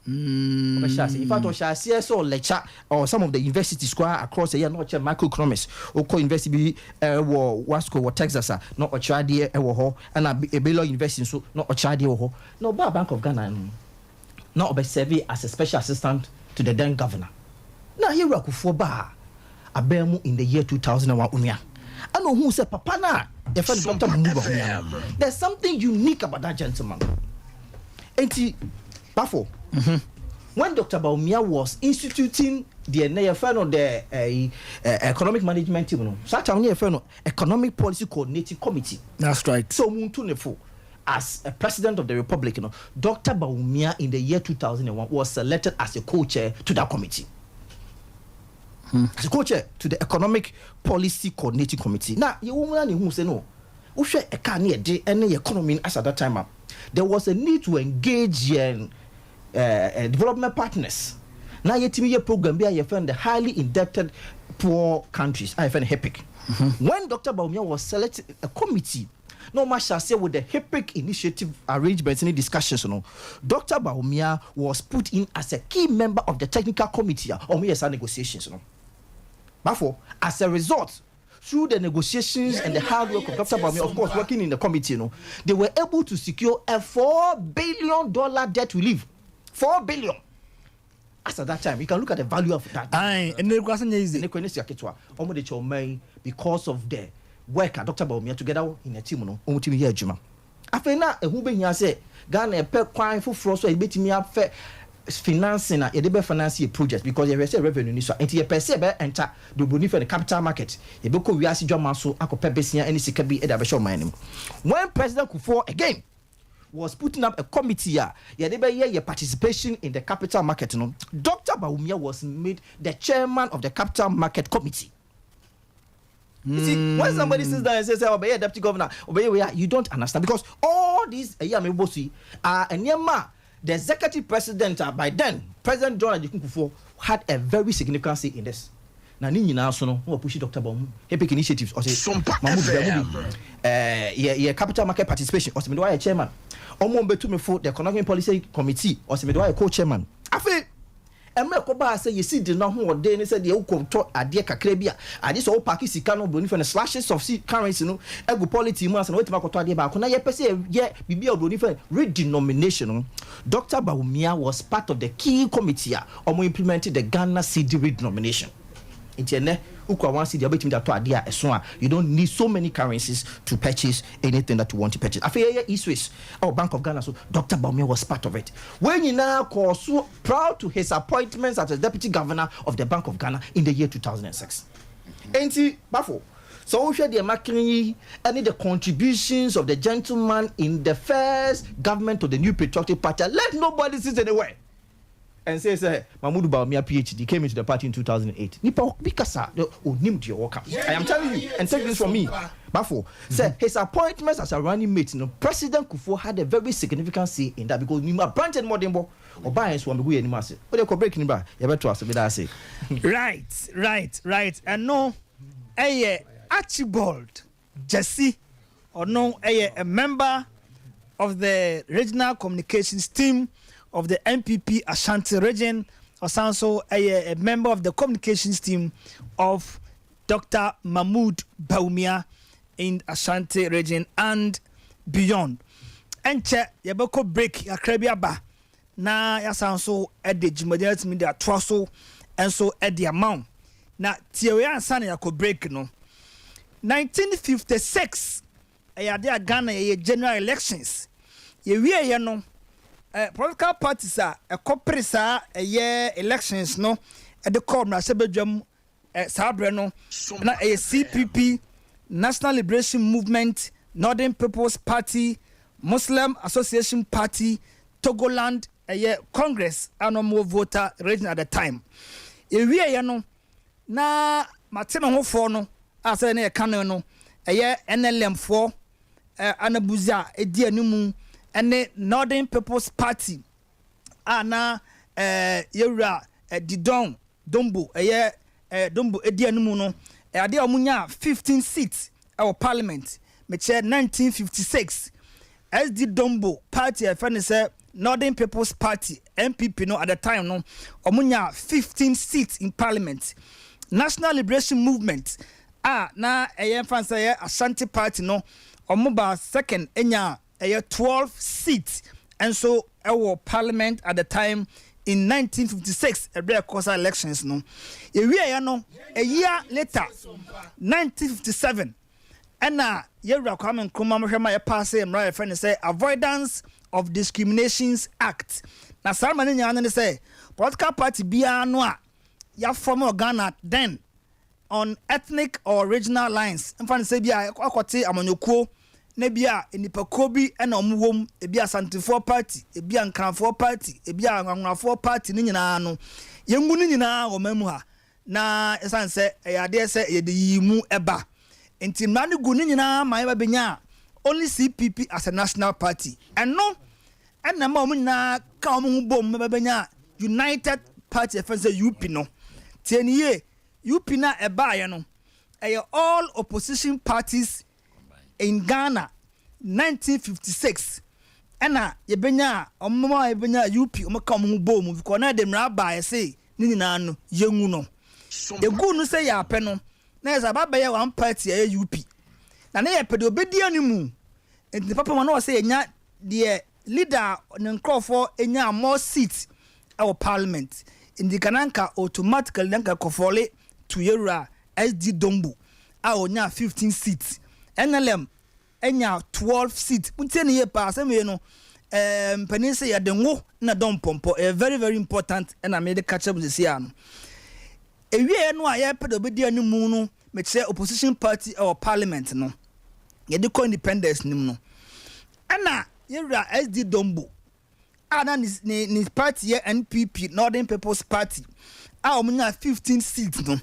In fact, I saw lecture or some of the universities square across the year, not microeconomics. Oko University Wasco, Texas, not Ochadi, and a Baylor University, so not Ochadi, no Bank of Ghana. Not be serving as a special assistant to the then governor. Now here Akufo Ba abemu in the year 2001 unia. I know who said papa na the friend Dr. Bawumia. There's something unique about that gentleman. Enti Bafo. When Dr. Bawumia was instituting the economic management team, such a economic policy coordinating committee. That's right. So Muntunefo. As a president of the republic, Dr. Bawumia in the year 2001 was selected as a co-chair to that committee. As a co-chair to the economic policy coordinating committee. Now, you woman who say no, who share a any economy as at that time. There was a need to engage in development partners. Now, you tell me your program be I find the highly indebted poor countries. I find HEPIC. When Dr. Bawumia was selected a committee. No much shall say with the HEPIC initiative arrangements and discussions. Dr. Bawumia was put in as a key member of the technical committee on ESR negotiations. Therefore, as a result, through the negotiations and the hard work of Dr. Bawumia, of course, working in the committee, they were able to secure a $4 billion debt relief. $4 billion. As at that time, you can look at the value of that. Because of the work Dr. Bawumia together in a team, afei na ehu behia sɛ Ghana epe kwan foforo so ebetimi afɛ financing na yɛde bɛ finance a project because yɛhwɛ sɛ revenue ni so nti yɛpɛ sɛ bɛ enter the broni for the capital market yɛbɛkɔ wiase dwama so akɔpɛ besia ɛne sika bi ɛde abɛhyɛ ɔman no mu when President Kufuor again was putting up a committee yɛde bɛyɛ yɛ participation in the capital market no Dr. Bawumia was made the chairman of the capital market committee. You see, when somebody sits down and says, "Oh, be a deputy governor," you don't understand because all these are the executive president by then, President John Ajikun Kufuor had a very significant say in this. Now, ni na so no push Dr. Bawumia. He pick initiatives or say Sompa capital market participation or say me chairman. Omo betu me for the economic policy committee or say me co-chairman. Afi America ba say you see the no ho de ne say de ukonto ade kakra bi ade so park sika no broni for the slashes of currency no ego polity mu asa no wetima koto ade ba ko na ye pese ye bibia broni for redenomination. Dr. Bawumia was part of the key committee omo implemented the Ghana cedi redenomination. Intene ukwa one cedi obetimi da to ade a eso a you don't need so many currencies to purchase anything that you want to purchase. Afei East Bank of Ghana, so Dr. Bawumia was part of it. When you now call so proud to his appointments as a deputy governor of the Bank of Ghana in the year 2006. Enti bafo so we share the marketing and the contributions of the gentleman in the first government of the New Patriotic Party. Let nobody sit anywhere and say Mahmoud Bawumia PhD came into the party in 2008. Nipa bikasa onim to your work. I am telling you, and take this from me. Bafo said his appointments as a running mate. President Kufuor had a very significant say in that because Nima branted more than or buy and swam the way anymore. But they could break in bar. You better ask me that say. Right. And no, Archibald Jesse or no, a member of the regional communications team of the MPP Ashanti region, or also a member of the communications team of Dr. Mahmoud Bawumia in Ashanti region and beyond. Enche yabako break akrabia ba na yasanso at the Jimadiat media twaso and so at the amount. Na tiwe ansana yako break no. 1956 ayade Ghana ye general elections. Ye wie no political parties a corporate elections no at the core na sebedwam sabre no na CPP National Liberation Movement, Northern People's Party, Muslim Association Party, Togoland Congress and voter region at the time. Ewie no na mateno ho fo no asa na kan no NLM 4 anabuzia edi animu ene Northern People's Party ana yewura Didon Dombo Dombo edi animu no ade omunya 15 seats our parliament meche 1956 SD Dombo party say Northern People's Party MPP no at the time no omunya 15 seats in parliament. National Liberation Movement na fan say Ashanti Party no omuba second enya 12 seats and so our parliament at the time in 1956 every course elections no a year later 1957 and yewra Kwame Nkrumah mohwema pass emra friend say Avoidance of Discriminations Act na sama ne nyane say political party bia no a ya form Ghana then on ethnic or regional lines mfa say bia akote amanyokuo na bia enipakuo bi na omwom bia Santifor party bia Nkanfor party bia Anwanwafor party ni nyina no yengu ni nyina omamu ha na esan se yade se yede yimu eba enti mane gu ni nyina man ba benya only CPP as a national party and no na ma omu nyina ka omu bom ba benya United Party efense UP no tieniye UP na eba ye no all opposition parties in Ghana 1956 ena yebenya omma yebenya UP omaka omu bom because na dem raba say ni nyina no yengu no egu no say ya pe no na eza baba ye one party ya UP na ye pe de obedi animu enti papa ma no say enya de leader ne nkrofo enya more seats our parliament indi kananka automatically nanka kofole to yera SD Dombo a onya 15 seats NLM enya 12 seat untie ne ye pa asem we no mpanin say ya de ngo na don pompo very very important and I made the catch up this year no ewie no a ye pedo be di animu no me che opposition party or parliament no ye de co independence nim no ana yewra SD Dombo ana ni party ye NPP Northern People's Party a omunya 15 seats no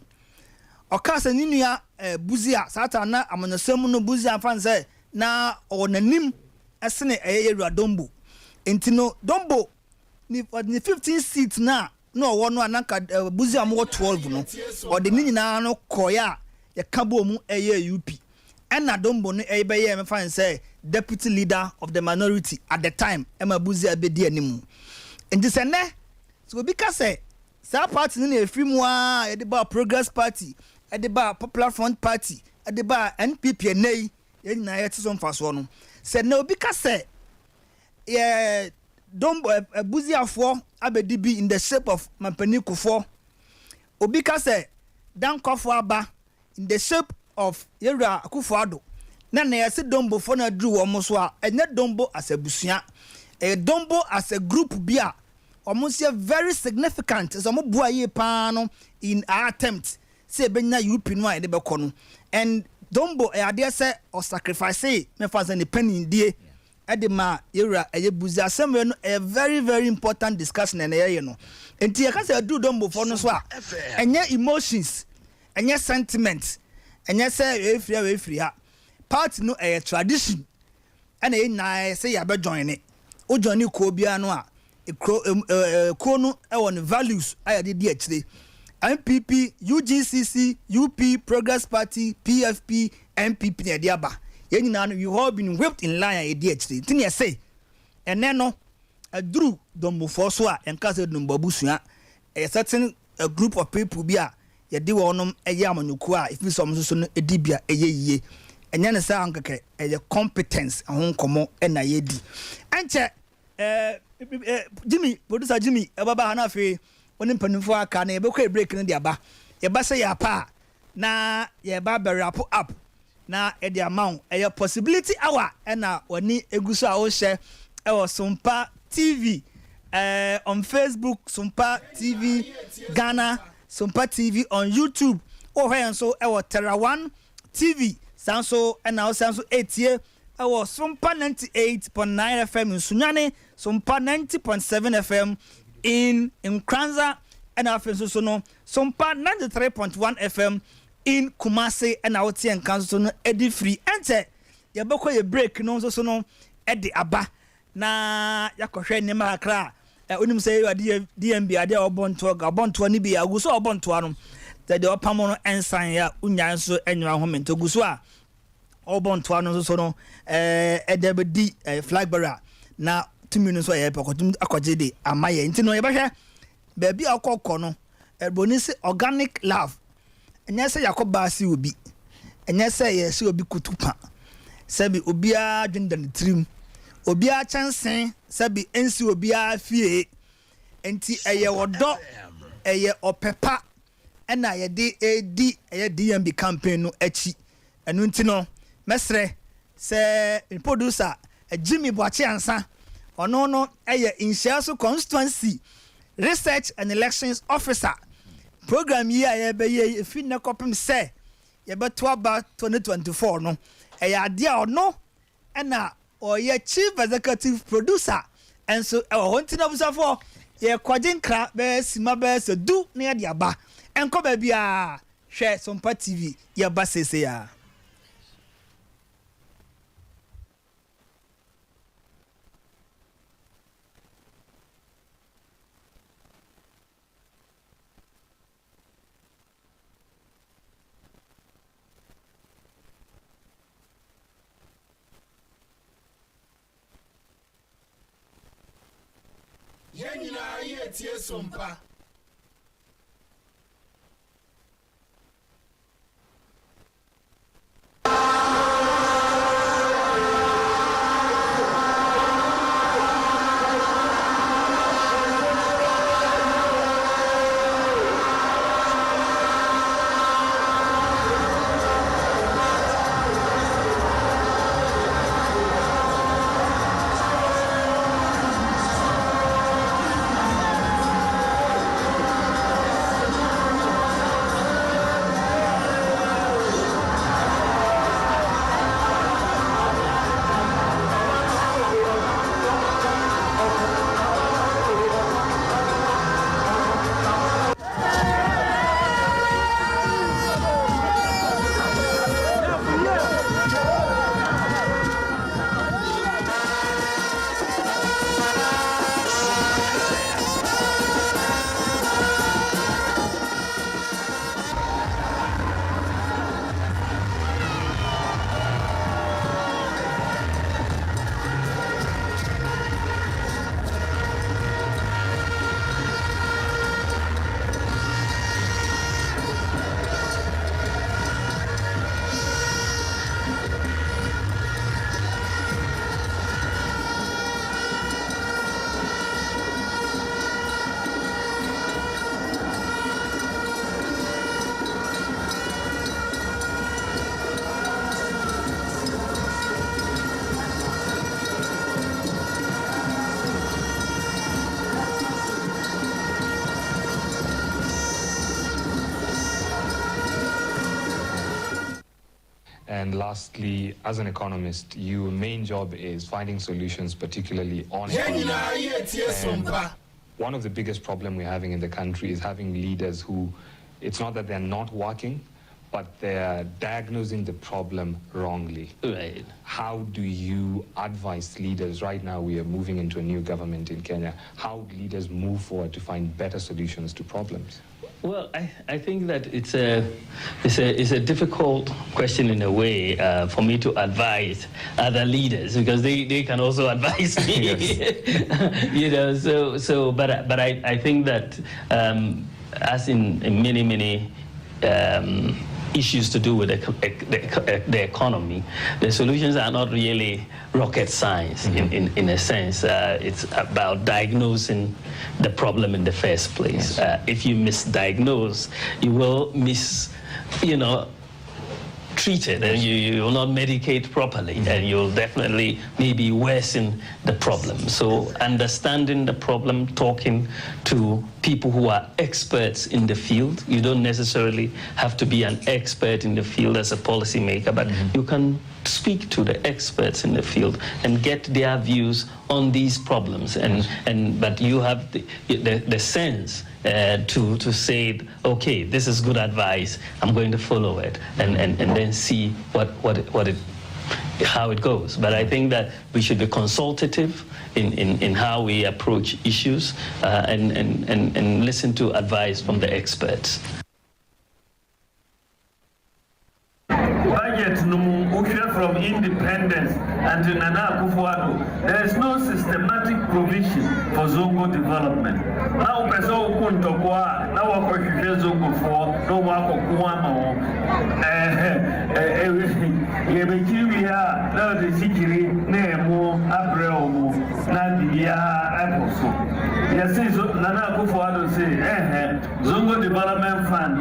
okasa ni nua buzia sata na amonasem no buzia fan say na onanim esene yewra Dombo enti no Dombo ni 15 seats na no wo no anaka buzia mo 12 no o de ni nyina no koya ye kabo mu UP ena Dombo no be me fan say deputy leader of the minority at the time Emma Buzia bedi animu enti se ne so bi ka say sa party ni efiri mu a e de ba Progress Party e de ba Popular Front Party e de ba NPP nei ye nyina ye tso mfaso no se ne obi ka say ye Dombo Buzia fo abedi bi in the shape of Mampanikufor obi ka say Dan Kofo aba in the shape of Yera Akufo-Addo na yesi Dombo for na drew omo so a enye Dombo as a busua Dombo as a group bia almost very significant as omo bua ye pa no in our attempt say benya UP no a de be kono and Dombo ade say or sacrifice me fa say ne penny die edema Yera buzia asem no a very very important discussion na ye no enti ye ka say do Dombo for no so a enye emotions enye sentiments enye say we free ha party no a tradition and na say ya be join it o join ko bia no a ko no e won values aya de di akire MPP UGCC UP Progress Party PFP MPP na de aba ye nyina no you have been whipped in line e di akire tin ye say ene no aduru Dombo for so a enka say Dombo busua a certain a group of people bia ye de wonom eye amanyuku a if some so no edibia eye enya ne sa ankeke competence ahon komo na yedi enche Jimmy producer Jimmy baba na fe woni mpanimfo aka na ye be kwa break no de aba ye ba say ya pa na ye ba be wrap up na e de amount possibility hour na woni eguso a wo share Sompa TV on Facebook Sompa TV Ghana Sompa TV on YouTube where so Terra 1 TV Sanso and now Sanso 8 year Sompa 98.9 FM in Sunyane Sompa 90.7 FM in Nkranza and our so no Sompa 93.1 FM in Kumasi and our tea and council no Eddie free enter ya boko ye break no so no Eddie aba na yakohwe ne makra onim say DMB ade obonto ni bi aguso obonto ano de opamo no ensan ya unya nso enwa homent oguso a obonto ano so no edebedi flag bearer na tumi no so ye pekotum akoje de amaye nti no ye behwe ba bi akokọ no eboni se organic love enya se yakoba si obi enya se ye se obi kutupa sebi obi a dwenda ne trim obi a chansen sabi ensi obi a fie enti eye wodo eye opepa ena ye de edi eye DMB campaign no achi enu nti no mesre se producer Jimmy Boachi ansa ono no eye Inshaso constituency research and elections officer program yi aye be ye fi na kopim se ye beto aba 2024 no eye ade a ono ena or your chief executive producer and so our hunting officer for ye kwagin kra be sima be so do na de aba enko ba bia hwe Sompa TV ye ba sese ya Yenina ye tie Sompa. And lastly, as an economist, your main job is finding solutions, particularly on economy. And one of the biggest problems we're having in the country is having leaders who, it's not that they're not working, but they're diagnosing the problem wrongly. Right. How do you advise leaders? Right now we are moving into a new government in Kenya. How do leaders move forward to find better solutions to problems? Well, I think that it's a difficult question in a way for me to advise other leaders, because they can also advise me. You know, but I think that as in many issues to do with the economy, the solutions are not really rocket science. In a sense. It's about diagnosing the problem in the first place. Yes. If you misdiagnose, you will treat it, and you will not medicate properly, and you'll definitely maybe worsen the problem. So understanding the problem, talking to people who are experts in the field. You don't necessarily have to be an expert in the field as a policymaker, but you can speak to the experts in the field and get their views on these problems. But you have the sense to say, okay, this is good advice, I'm going to follow it, and then see how it goes. But I think that we should be consultative in how we approach issues and listen to advice from the experts. Budget from independence until Nana Akufo-Addo, there is no systematic provision for Zongo development. Now, person who couldn't talk now what Zongo for no work of Kuama. Now the Sikiri, Nemo, Abreo, Nadia, Aposo. Yes, Nana Akufo-Addo say, Zongo Development Fund,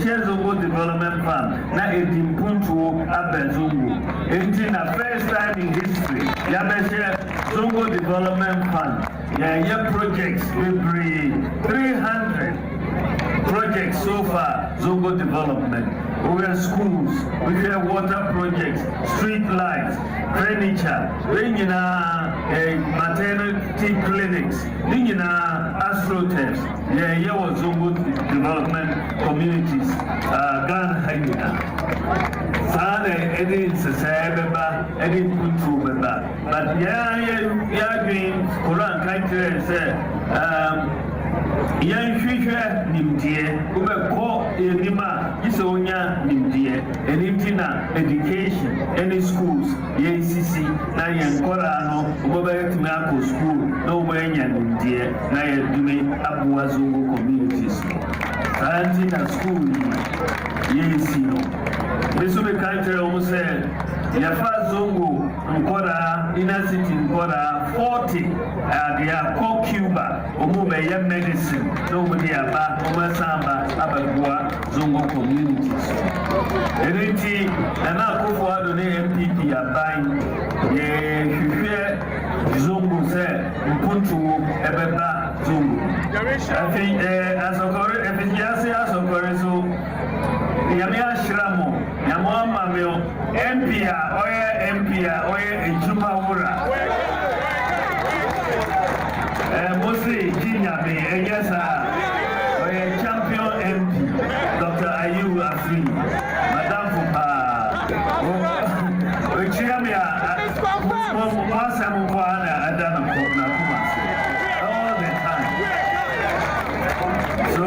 share Zongo Development Fund, na Edimpuntu Abenzungu. It's the first time in history, Yabeshe Zongo Development Fund, projects will bring 300 projects so far, Zongo Development. We have schools, we have water projects, street lights, furniture, maternity clinics, astroturfs, was Zongo Development Communities, Ghana Haina. Any Sasabeba, any Kutu Beba. But doing Koran country and say, Yan future Nimdie, Ubeko, Nima, Isonia Nimdie, and Intina, education, any schools, YCC, Nayan Korano, Ubayatimako School, no way Nimdie, Nayan Dume, Abuazungu communities. Antina school, YCC. This will be country almost said, Yafa Zongo, Nkora, inner city Nkora, 40, they are called Cuba, Omube medicine, nobody about Omasamba, Abagua, Zongo communities. And now go for the MPP are buying, Zongo said, Mpuntu, Ebeba, Zongo. I think, as a correct, if it's just as a correct, so Yamia Shramo, Yamama Mio, MPA, Oya, Ejuma Wura. Mostly Jinyabe, yes, Oya champion MP, Dr. Ayu Afri, Madame Fupa, Ochiamia, Masamukwana, Adana Kopna Kumasi, all the time. So,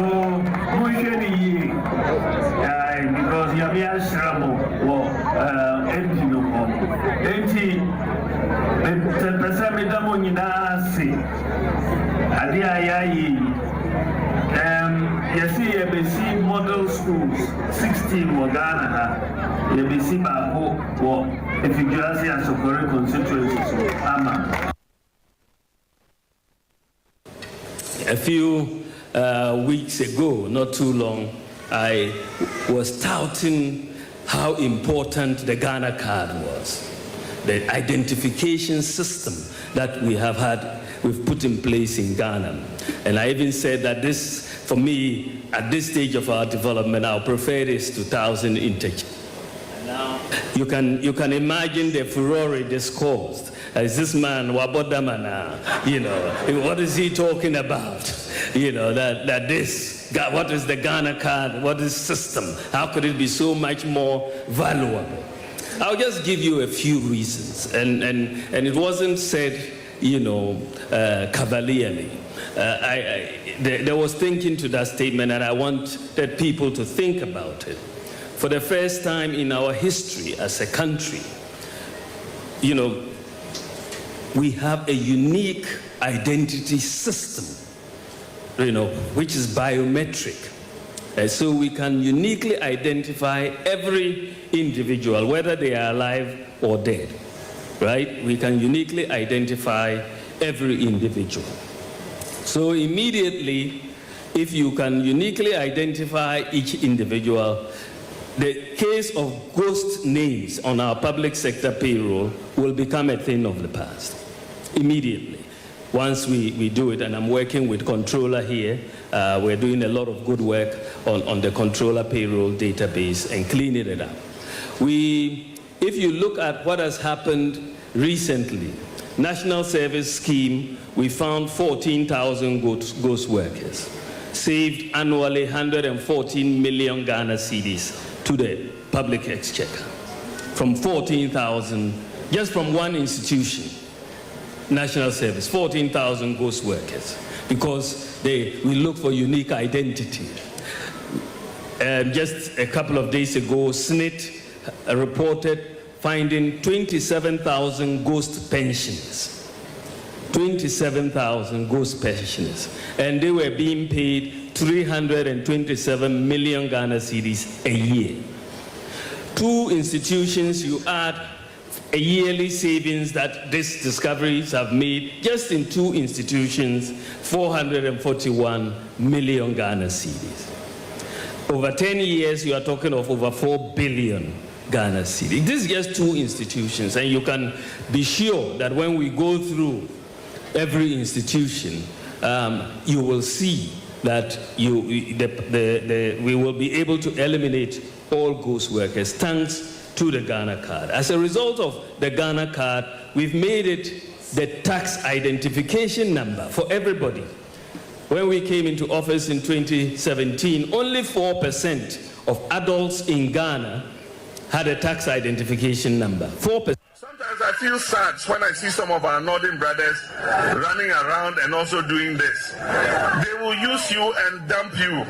Musheni, because Yamia Shramo, MP no more. 10% Medamo Ninasi, Adia Yayi. You see, ABC model schools, 16 Wagana, ABC Bako, or Efficacy and Sokore constituencies, Ama. A few weeks ago, not too long, I was touting how important the Ghana card was, the identification system that we've put in place in Ghana. And I even said that this, for me, at this stage of our development, our preferred is 2000 integer. Now, you can imagine the furore discoursed. Is this man Wabodamana? You know, what is he talking about? You know, that this, what is the Ghana card? What is system? How could it be so much more valuable? I'll just give you a few reasons, and it wasn't said, you know, cavalierly. There was thinking to that statement, and I wanted people to think about it. For the first time in our history as a country, you know, we have a unique identity system, you know, which is biometric. So we can uniquely identify every individual, whether they are alive or dead, right? We can uniquely identify every individual. So immediately, if you can uniquely identify each individual, the case of ghost names on our public sector payroll will become a thing of the past. Immediately, once we do it, and I'm working with Controller here, we're doing a lot of good work on the Controller payroll database and cleaning it up. If you look at what has happened recently, National Service Scheme, we found 14,000 ghost workers, saved annually 114 million Ghana cedis to the public exchequer. From 14,000, just from one institution, National Service, 14,000 ghost workers, because we look for unique identity. Just a couple of days ago, SNIT reported finding 27,000 ghost pensioners. 27,000 ghost pensioners. And they were being paid 327 million Ghana cedis a year. Two institutions, you add a yearly savings that these discoveries have made, just in two institutions, 441 million Ghana cedis. Over 10 years, you are talking of over 4 billion Ghana cedis. This is just two institutions, and you can be sure that when we go through every institution, you will see that we will be able to eliminate all ghost workers thanks to the Ghana card. As a result of the Ghana card, we've made it the tax identification number for everybody. When we came into office in 2017, only 4% of adults in Ghana had a tax identification number. 4%. Sometimes I feel sad when I see some of our northern brothers running around and also doing this. They will use you and dump you.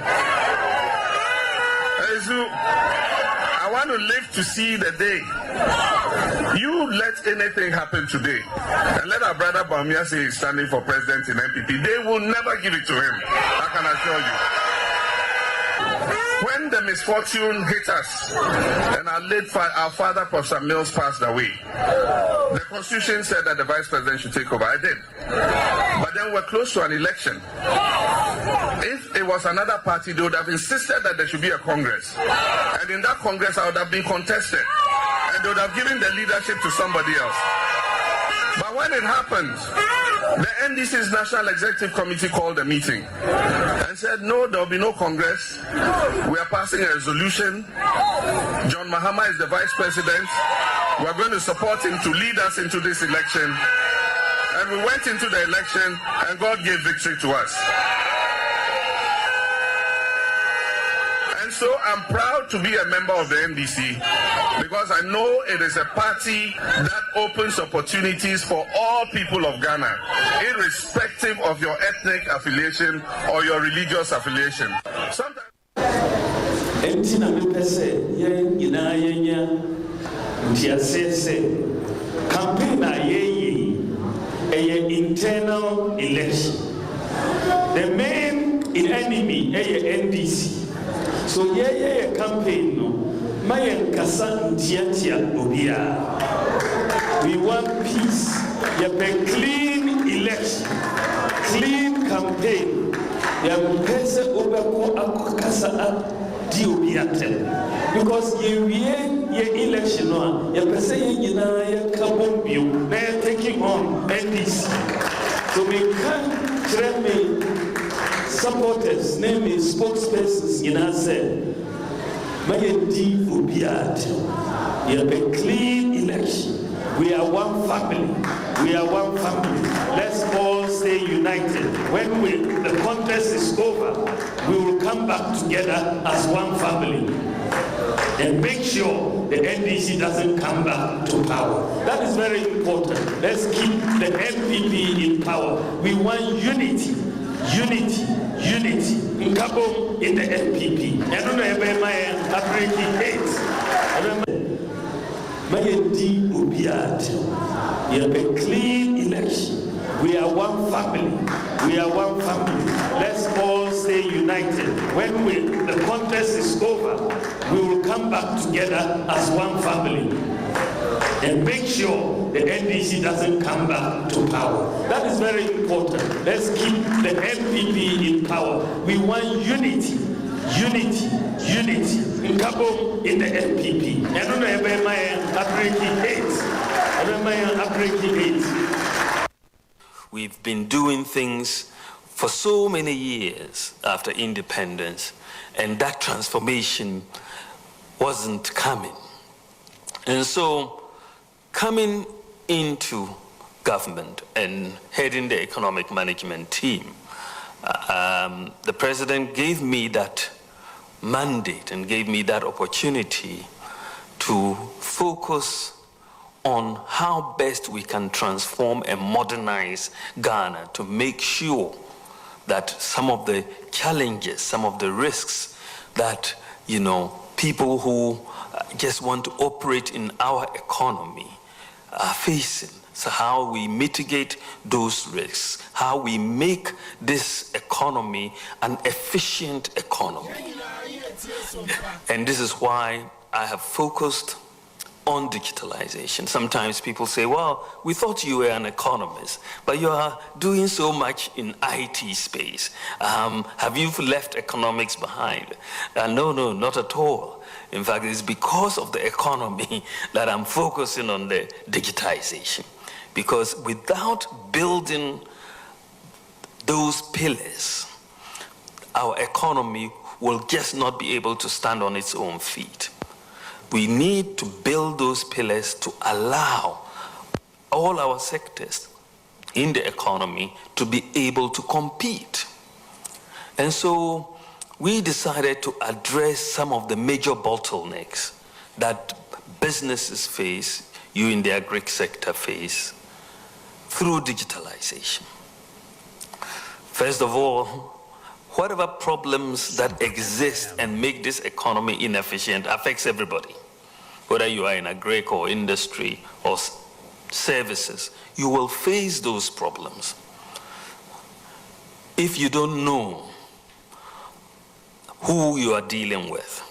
I want to live to see the day. You let anything happen today, and let our brother Bawumia say he's standing for president in MPP. They will never give it to him. I can assure you. When the misfortune hit us, and our father, Professor Mills, passed away, the Constitution said that the Vice President should take over. I did. But then we're close to an election. If it was another party, they would have insisted that there should be a Congress. And in that Congress, I would have been contested. And they would have given the leadership to somebody else. But when it happened, the NDC's National Executive Committee called a meeting and said, no, there will be no Congress. We are passing a resolution. John Mahama is the Vice President. We are going to support him to lead us into this election. And we went into the election, and God gave victory to us. And so I'm proud to be a member of the NDC, because I know it is a party that opens opportunities for all people of Ghana, irrespective of your ethnic affiliation or your religious affiliation. Sometimes campaign a internal election. The main enemy NDC. So campaign no mayen kasa ntiatia obia. We want peace. A clean election, clean campaign. Pese obeko akukasa di obiatel. Because ye election no ye pese ye nyina ye kabombio na ye taking on NDC. So we can train me supporters, name is spokespersons in our cell. Mayendi Obiat. You have a clean election. We are one family. We are one family. Let's all stay united. When the contest is over, we will come back together as one family and make sure the NDC doesn't come back to power. That is very important. Let's keep the NPP in power. We want unity, unity, unity. In Gabon, in the NPP. I don't know if I'm breaking heads. Mayendi Obiat. You have a clean election. We are one family. We are one family. Let's all stay united. When the contest is over, we will come back together as one family and make sure the NDC doesn't come back to power. That is very important. Let's keep the NPP in power. We want unity, unity, unity. In Gabon, in the NPP. I don't know if I'm breaking heads. We've been doing things for so many years after independence, and that transformation wasn't coming. And so, coming into government and heading the economic management team, the president gave me that mandate and gave me that opportunity to focus on how best we can transform and modernize Ghana to make sure that some of the challenges, some of the risks that, people who just want to operate in our economy are facing. So how we mitigate those risks, how we make this economy an efficient economy. And this is why I have focused on digitalization. Sometimes people say, well, we thought you were an economist, but you are doing so much in IT space. Have you left economics behind? No, not at all. In fact, it's because of the economy that I'm focusing on the digitization. Because without building those pillars, our economy will just not be able to stand on its own feet. We need to build those pillars to allow all our sectors in the economy to be able to compete. And so we decided to address some of the major bottlenecks that businesses face, you in the agri sector face, through digitalization. First of all, whatever problems that exist and make this economy inefficient affects everybody. Whether you are in agri or industry or services, you will face those problems. If you don't know who you are dealing with,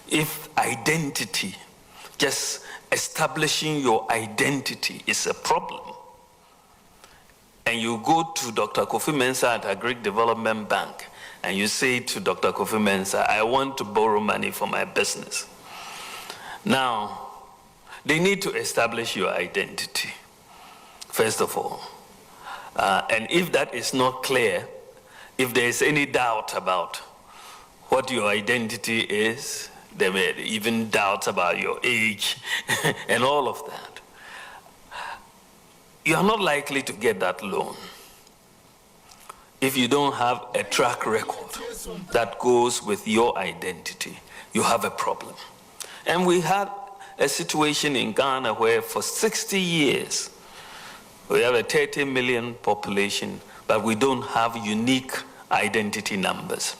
if identity, just establishing your identity is a problem, and you go to Dr. Kofi Mensah at Agri Development Bank and you say to Dr. Kofi Mensah, I want to borrow money for my business. Now, they need to establish your identity, first of all. And if that is not clear, if there is any doubt about what your identity is, there may even doubts about your age and all of that, you are not likely to get that loan if you don't have a track record that goes with your identity. You have a problem. And we had a situation in Ghana where for 60 years we have a 30 million population, but we don't have unique identity numbers.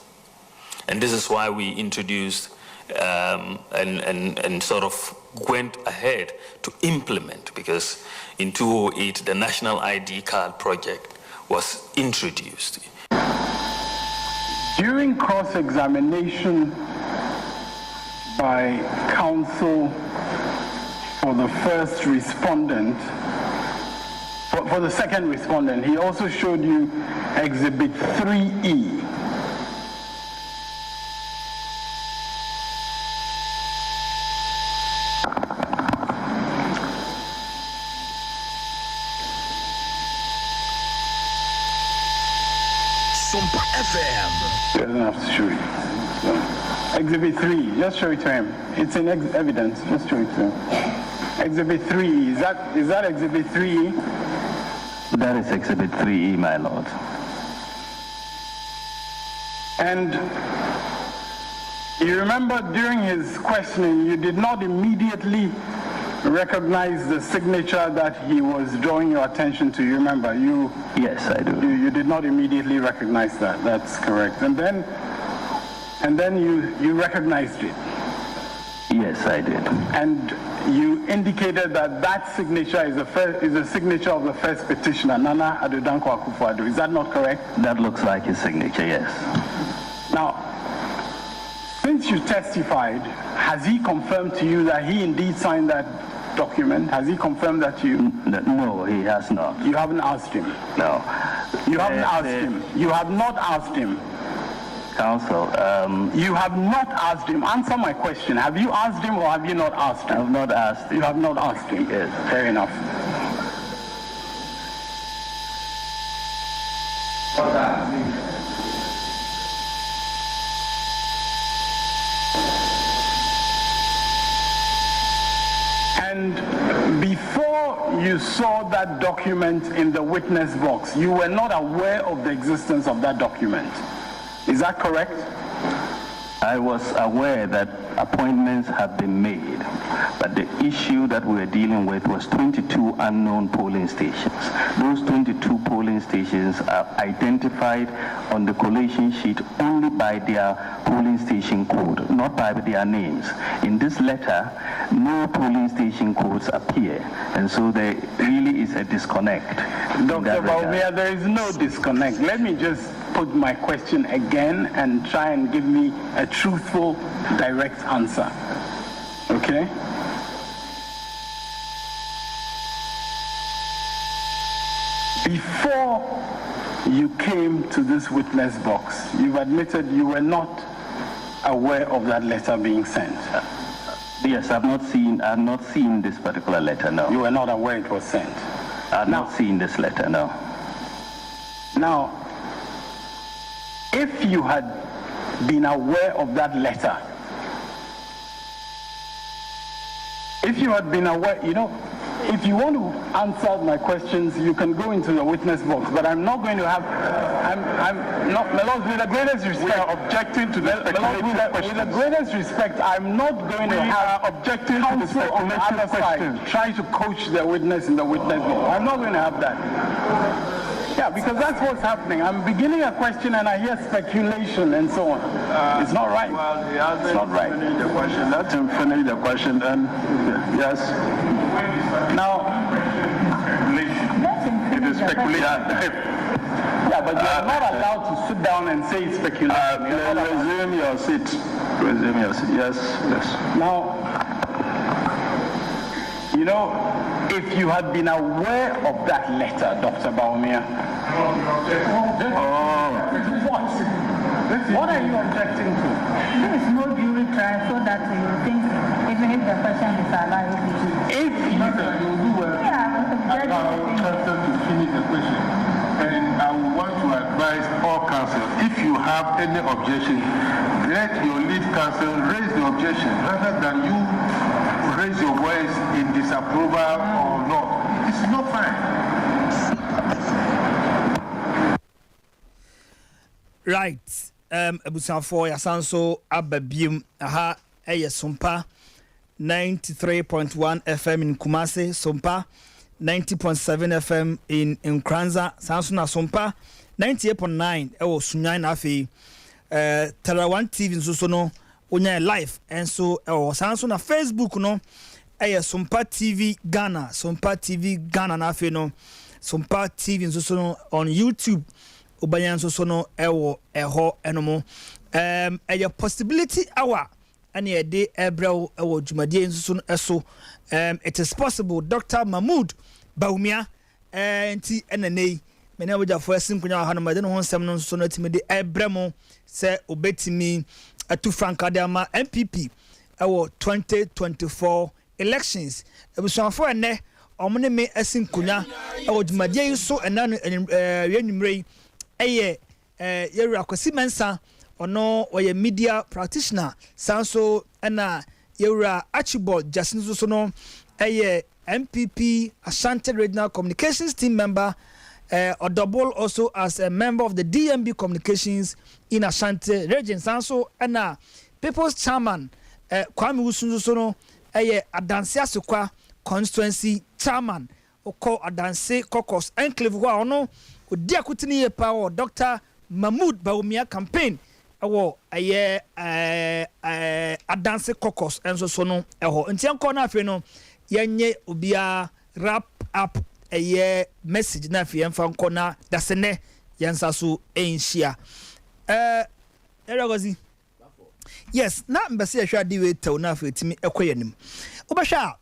And this is why we introduced and sort of went ahead to implement, because in 2008 the National ID Card Project was introduced. During cross-examination by counsel for the first respondent, for the second respondent, he also showed you Exhibit 3E. Sompa FM. Doesn't have to show you. So. Exhibit 3, just show it to him. It's in evidence, just show it to him. Exhibit 3, is that Exhibit 3? That is Exhibit 3E, my lord. And you remember during his questioning, you did not immediately recognize the signature that he was drawing your attention to. You remember? Yes, I do. You did not immediately recognize that. That's correct. And then you recognized it. Yes, I did. And you indicated that signature is a signature of the first petitioner, Nana Addo Akufo-Addo. Is that not correct? That looks like his signature, yes. Now, since you testified, has he confirmed to you that he indeed signed that document? Has he confirmed that to you? No, he has not. You haven't asked him? No. You haven't asked him? You have not asked him? Counsel, you have not asked him. Answer my question. Have you asked him or have you not asked him? I have not asked him. You have not asked him? Yes. Fair enough. And before you saw that document in the witness box, you were not aware of the existence of that document. Is that correct? I was aware that appointments have been made, but the issue that we were dealing with was 22 unknown polling stations. Those 22 polling stations are identified on the collation sheet only by their polling station code, not by their names. In this letter, no polling station codes appear, and so there really is a disconnect. Dr. Baumia, there is no disconnect. Let me just put my question again and try and give me a truthful, direct answer. Okay? Before you came to this witness box, you've admitted you were not aware of that letter being sent. Yes, I've not seen this particular letter, no. You were not aware it was sent? I've not seen this letter, no. Now, if you had been aware of that letter, if you had been aware, if you want to answer my questions, you can go into the witness box, but I'm not going to have, I'm not, Melos, with the greatest respect, we are objecting to the speculative questions. With the greatest respect, I'm not going to have objecting to the speculative questions. Trying to coach the witness in the witness box. I'm not going to have that. Yeah, because that's what's happening. I'm beginning a question and I hear speculation and so on. It's not right. Well, it's not right. The question. Let him finish the question and yes. Now, it is speculation. Yeah, but you're not allowed to sit down and say it's speculation. Resume your seat. Resume your seat. Yes, yes. Now, if you had been aware of that letter, Dr. Baumia. What are you objecting to? There is no jury trial so that you think even if the person is alive, if you do well, I will to finish the question. And I would want to advise all counsel, if you have any objection, let your lead counsel raise the objection rather than you raise your voice in disapproval or not. It's not fine. Right. Abusanfo yasanso ababium aha eye Sompa 93.1 FM in Kumasi, Sompa 90.7 FM in Nkranza, sanso na Sompa 98.9 ewo Sunyan afi Tarawan TV nso no onya live enso ewo sanso na Facebook no eye Sompa TV Ghana, Sompa TV Ghana na afi no Sompa TV nso no on YouTube Ubayan so no ewo eho enomo eye possibility hour ani e de ebrel ewo dwumadie nso no eso it is possible Dr. Mahmoud Baumia enti enanei mena woja fo asim kunya ha no made no honsem no nso no atime de ebremo se obetimi atu frankade ama MPP ewo 2024 elections ebusuafo ene omne me asim kunya ewo dwumadie so enanu yenumrei eye yeru akwasi mensa ono oye media practitioner sanso na yewura Archibald Jasin so no eye MPP Ashanti Regional Communications Team member or double also as a member of the DMB Communications in Ashanti region sanso na People's Chairman Kwame Wusunzu so no eye Adanse Asokwa constituency chairman oko Adanse Caucus enclave wa ono odi akutini ye pa Dr. Mahmoud Bawumia campaign awo aye Adanse Caucus enso so no eho ntianko na afi no yenye obia wrap up aye message na afi emfa nko na dasene yansa so enhia eragozi yes na mbese ehwa di we taw na afi timi ekoyanim obasha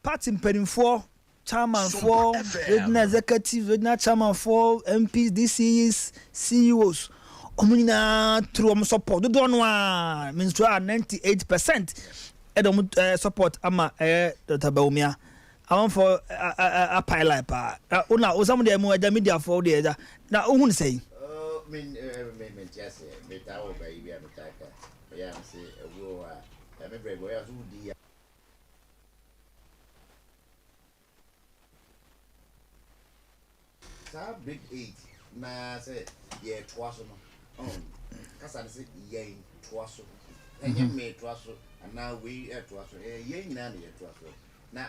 party mpanimfo chairman for regional executive regional chairman for MPs DCs CEOs omunina through support do no a means to 98% edom support ama Dr. Bawumia am for a pilot pa una osam de mu ada media for de da na ohun sei me just me tawo ba ibi ametaka ya say ewo a me brego ya so di big 8 na say ye twaso no kasa say ye twaso enye me twaso and now we twaso ye nyina na ye twaso na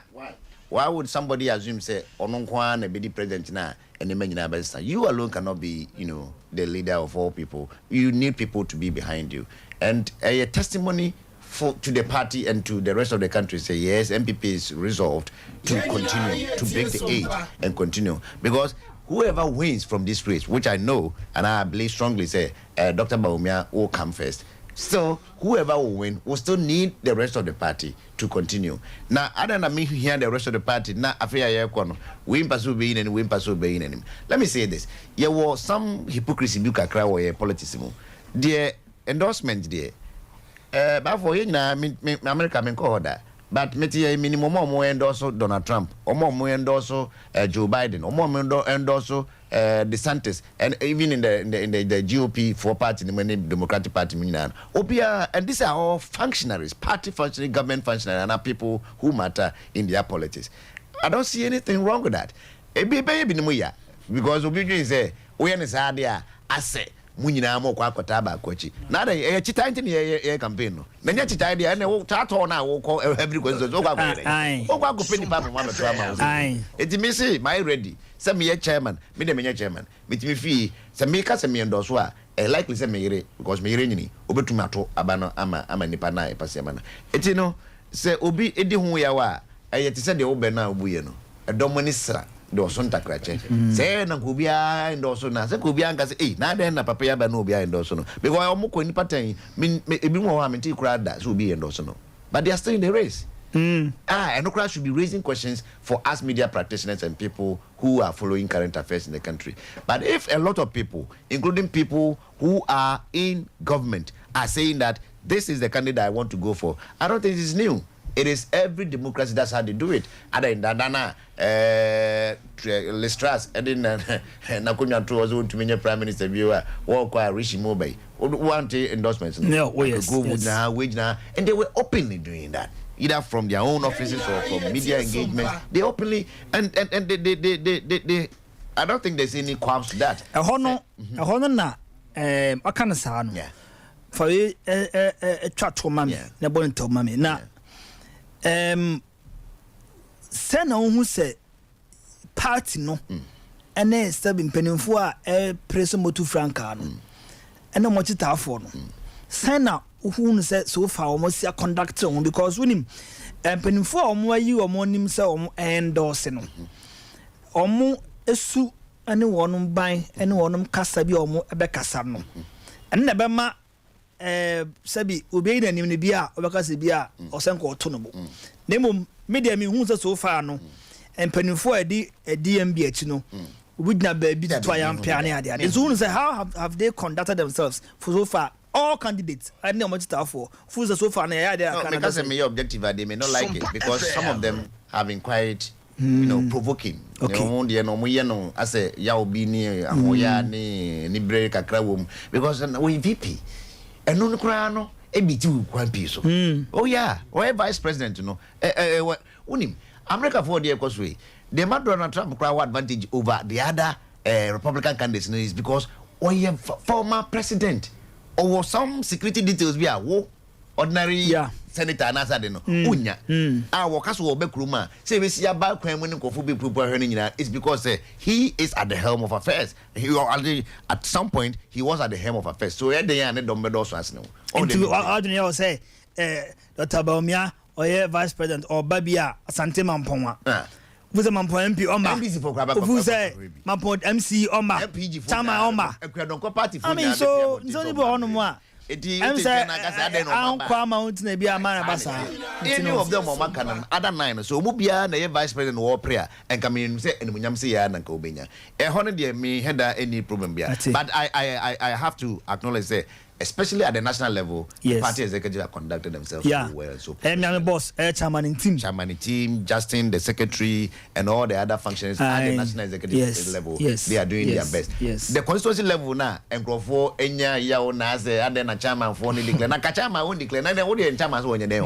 why would somebody assume say ononkwa na be the president na ene nyina be stand? You alone cannot be, the leader of all people. You need people to be behind you, and a testimony to the party and to the rest of the country say yes, MPP is resolved to continue to break the 8 and continue, because whoever wins from this race, which I know and I believe strongly, say Dr. Bawumia will come first. Still, whoever will win will still need the rest of the party to continue. Now, other than me hear the rest of the party, now we let me say this: there was some hypocrisy you can cry or politics. The endorsement there, but for America, I call that. But minimum more endorse Donald Trump, or more endorse Joe Biden, or more endorse DeSantis, and even in the GOP for party, the Democratic Party, and these are all functionaries, party functionaries, government functionaries, and are people who matter in their politics. I don't see anything wrong with that. Because Obi say, we are I say. Munyina mo kwa akota ba kwachi na da chita ntini ye campaign no na nya chita dia na wo tato na wo ko every question so kwa kwere wo kwa ko peni pa mo ma to ama it me say my ready say me chairman me de me chairman me timi fi say me ka say me endorse a likely say me yire because me yire nyini obetumi ato aba no ama nipa na e pase ma na eti no say obi edi hu ya wa ye ti say de wo be na obuye no edomo ni sra do so ntakrache say na ko bia ndo so na say ko bia nka say na den na papa ya ba no bia ndo so no because omo ko ni pattern ebi mo wa menti kura da so bi ndo so no but they are still in the race and no crowd should be raising questions for us media practitioners and people who are following current affairs in the country. But if a lot of people, including people who are in government, are saying that this is the candidate I want to go for, I don't think it's new. It is every democracy, that's how they do it. Ada in Dana, Lestras, and in Nakunya was to mean prime minister viewer, walk by Rishi Mobai, want endorsements. No, yes, wage now, and they were openly doing that, either from their own offices or from media engagement. They openly and they I don't think there's any qualms to that. A honor na I can't say no. For a chat to mommy, na born to mommy na. Sena who say party no ene stabbing peninfo a preso motu franca no ene mo chita afo no sena who say so far almost a conductor because when him penifo omo ayi omo nim say omo endorse no omo esu ene wonum ban ene wonum kasa bi omo ebe kasa no ene na be ma sabi obi na nim ne bia obakase bia osenko oto no bo nemo media mi hu so far no empanifo edi DMB achi no obi na ba bi to ayam pia ne ade so hu say how have they conducted themselves for so far all candidates and no much for so far na ya dey can because me objective they may not like it because some of them have been quite provoking. Okay. No mo as ya obi ni ahoya ni break kakra wom because we VP eno no kra no e bi ti kwan pi so oh yeah why vice president no unim America for the course way the Donald Trump kra advantage over the other Republican candidates is because former president or some security details be a ordinary senator anasa de no unya woka so obekruma say we see about kwan when nkofo be people hwe nyina it's because he is at the helm of affairs. At some point he was at the helm of affairs, so yeah they and don bedo so as no I don't know say Dr. Baumia or vice president or babia Asante Mamponwa vous a Mampon MP Oma vous say Mampon MC Oma Chama Oma party I mean so ni bo hono mo I'm saying, I'm mountain be a man any of them are canon other 9 so mubia na vice president war prayer and come in say and munyam say ya na ka obenya e hono de me had any problem bia but I have to acknowledge say especially at the national level the party executives have conducted themselves well so and boss chairman team Justin the secretary and all the other functions at the national executive level they are doing their best the constituency level na enkrofo enya ya na say and then chairman for ni declare na ka chairman won declare na wo dey chairman so wonye dey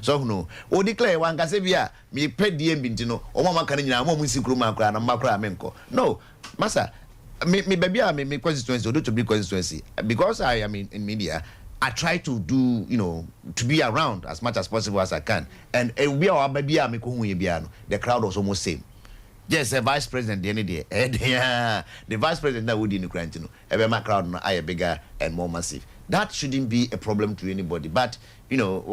so no o declare wan ka say bia me pedie mbinti no o mama kan nyina mo nsikuru makra na makra menko no masa me baby me constituency or to be constituency because I am in media. I try to do to be around as much as possible as I can, and we are baby me the crowd was almost same. Yes, the vice president the any day the vice president that would in Ukraine every my crowd no are bigger and more massive. That shouldn't be a problem to anybody, but about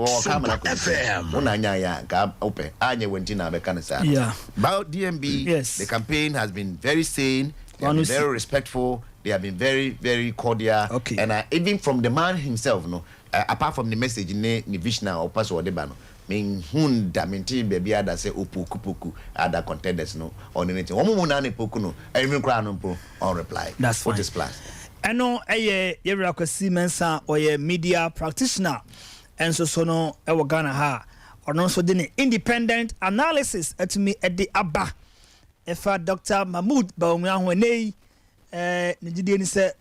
DMB the campaign has been very sane. They have been very respectful. They have been very, very cordial. Okay. And even from the man himself, apart from the message in the vision or pass or the banner, minti baby ada say opuku other contenders on anything. Even crown on reply. That's fine. What is planned? I know a Mensa or a media practitioner, and so no Ghana ha or no so the independent analysis at me at the Abba. Efa Dr. Mahmoud Baumia Hwenei Nijide ni se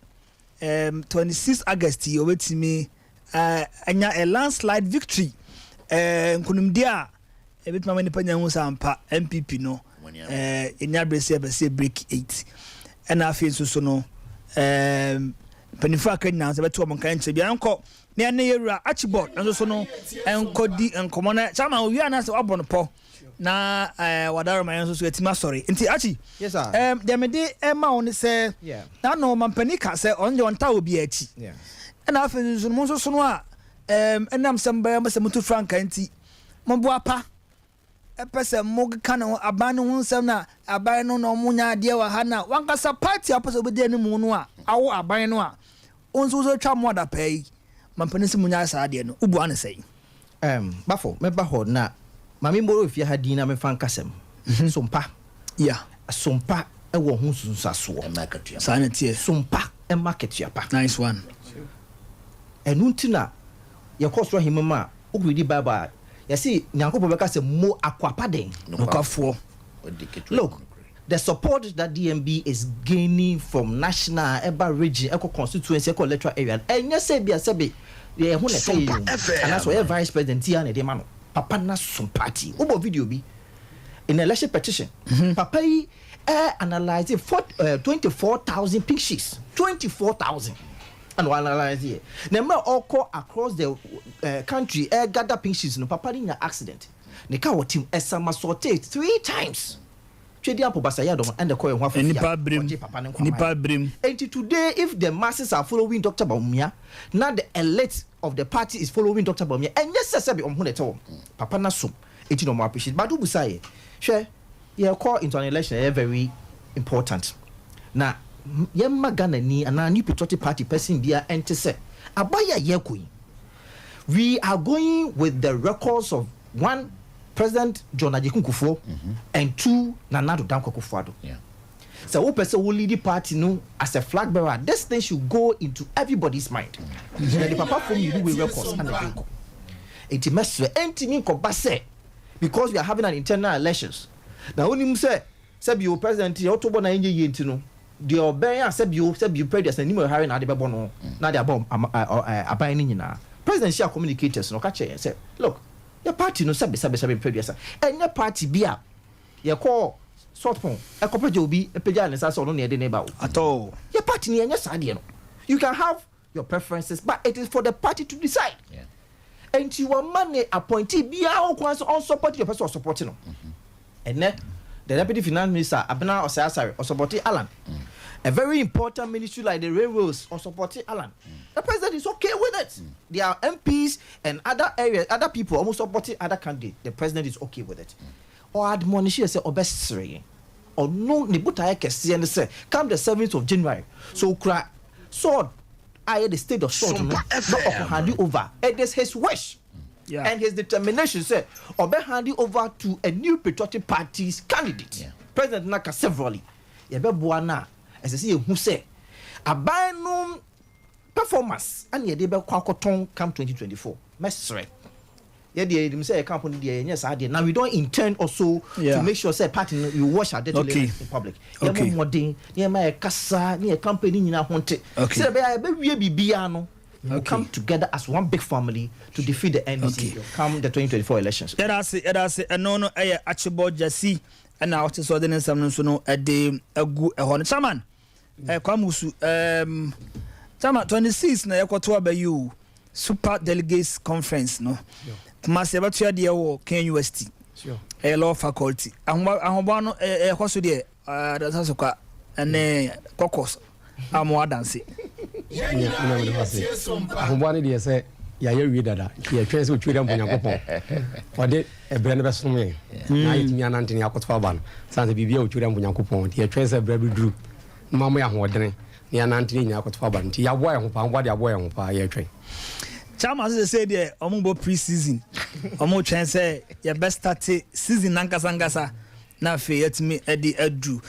26 August obetimi anya a landslide victory nkunumdia ebetuma nipa nya hu sampa MPP no enya brese be break 8 and afi so no panifa kan na se beto mo kan che bia nko ne na yewura achibot nso so no enkodi enkomo na chama owi ana se wabon po na wadaro man so etima sorry nti achi yes sir dem de ma on say na no man panika say onje onta obi achi na afi so mo so no a enam samba ma se mutu franka nti mo bo apa epese mo ka na aban no nsem na aban no no munya de wa ha na wankasa party apose obede ni mu no a awo aban no a onso so twa mo da pay man panisi munya sa de no ubu an say bafo me ba ho na mami mboro fie ha dina me fan kasem sompa sompa e wo hu sunsaso market ya sanity sompa e market ya pa nice one enuntina ye kosro himma ogudi baba ya see nyankopɔ beka se mo akwapa den nokafo look the support that DMB is gaining from national eba region eco constituency eco electoral area enye se bia sebe ye hu na say and that's why vice president here na dey man papa na some party ubo video bi in election petition papa yi analyze 24,000 pink sheets 24,000 and we analyze here number all across the country gather pink sheets no papa in accident ne ka wo team esama sorted 3 times twedi apo basaya don and the coin one for nipa brim and today if the masses are following Dr. Baumia now the elite of the party is following Dr. Baumia and yes sir be omhu neto papa na so enti no mo appreciate but do busaye hwe ye call into an election very important na yemma Ghana ni ana new patriotic party person bia ente se abaya yekoi we are going with the records of one President John Ajikun Kufuor and 2 Nana Addo Dankwa Akufo-Addo. So who person will lead the party no as a flag bearer, this thing should go into everybody's mind. The papa from you will records and the vehicle. It must be because we are having an internal elections. Now only say be your president October 9 year the obey said you pray there's any more hiring at the babono, not the bomb a buying in. President shall communicators no catch and say, look, your party no sabi previous, and your party be up. Your call sort phone, a couple jobi, a pajan is also near the neighbor at all. Your party near your side, you can have your preferences, but it is for the party to decide. Yeah. And you are money appointee, be our on support your person supporting them. And then the deputy finance minister, Abena Osasari, or supporting Alan. A very important ministry like the railroads or supporting Alan. The president is okay with it. There are MPs and other areas, other people almost supporting other candidates. The president is okay with it. Or admonish say obesity. Or no Nibuta Kesi and say, come the 7th of January. So cry sword. I had the state of sword not hand over. It is his wish. Yeah. And his determination said, or be handed over to a new patriotic party's candidate. Yeah. President Naka severally. Yebe Buana, as I see who say, a binum performance and ye debe kwakoton come 2024. Mestre. Yeah, they say a company yes, I did. Now we don't intend also to make sure say party you wash our dirty in public. Okay. Yeah, more thing. Yeah, my casa, near company in a haunted. Okay. So we be come together as one big family to defeat the NDC come the 2024 elections. That's it. And no, Archibald Jesse, and now it's so then some no a day a good a horn. Chairman, Chairman 26 na yakwato abayu super delegates conference no. Kumasi abatua de wo Ken University. Sure. A law faculty. Ahomba no kwaso de that's so kwa ene kokos amo dance. Ahomba ne de say ya wi dada. Ya twen se otwere mponya kopon. Ode ebre ne beso me. Na yitimi anante ne akoto aba no. Sanse bibia otwere mponya kopon. Ya twen se ebre duru. Mama ya hodene. Ne anante ne nya akoto aba no. Ti ya boy ho pa, ahomba de aboy ho pa ya twen. Chama say there omo pre-season omo twen say your best start season nankasa na fe yetimi edi adu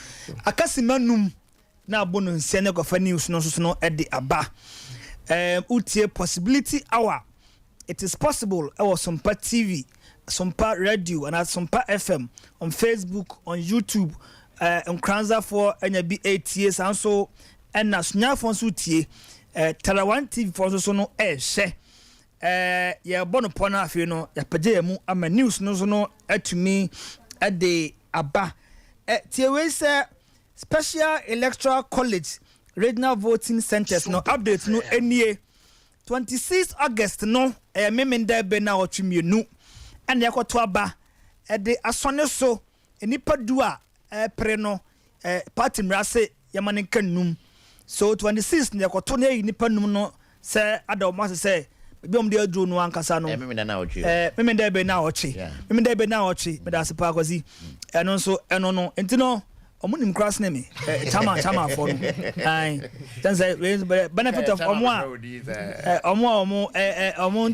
akasimanum na bono nsia ne kofa news no so edi aba utie possibility hour. It is possible our Sompa TV, Sompa Radio and Sompa FM on Facebook, on YouTube, on Kranza for NB8 and so and na sunya fon so tie Tarawan TV for so no she ya bono pona afi no ya page mu ama news no so no atumi ade aba tie we say special electoral college regional voting centers no update no enie 26 August no memenda be na otwemienu ene yakoto aba de asone so enipa du a pre no party mrase yamane kanum so 26 ne yakoto ne enipa num no se adoma se biom de adru no ankasa no memenda na ochi memenda be na ochi memenda be na ochi me da se pa kwazi eno so eno no entino omunim cross name chama for no ai then say benefit of omo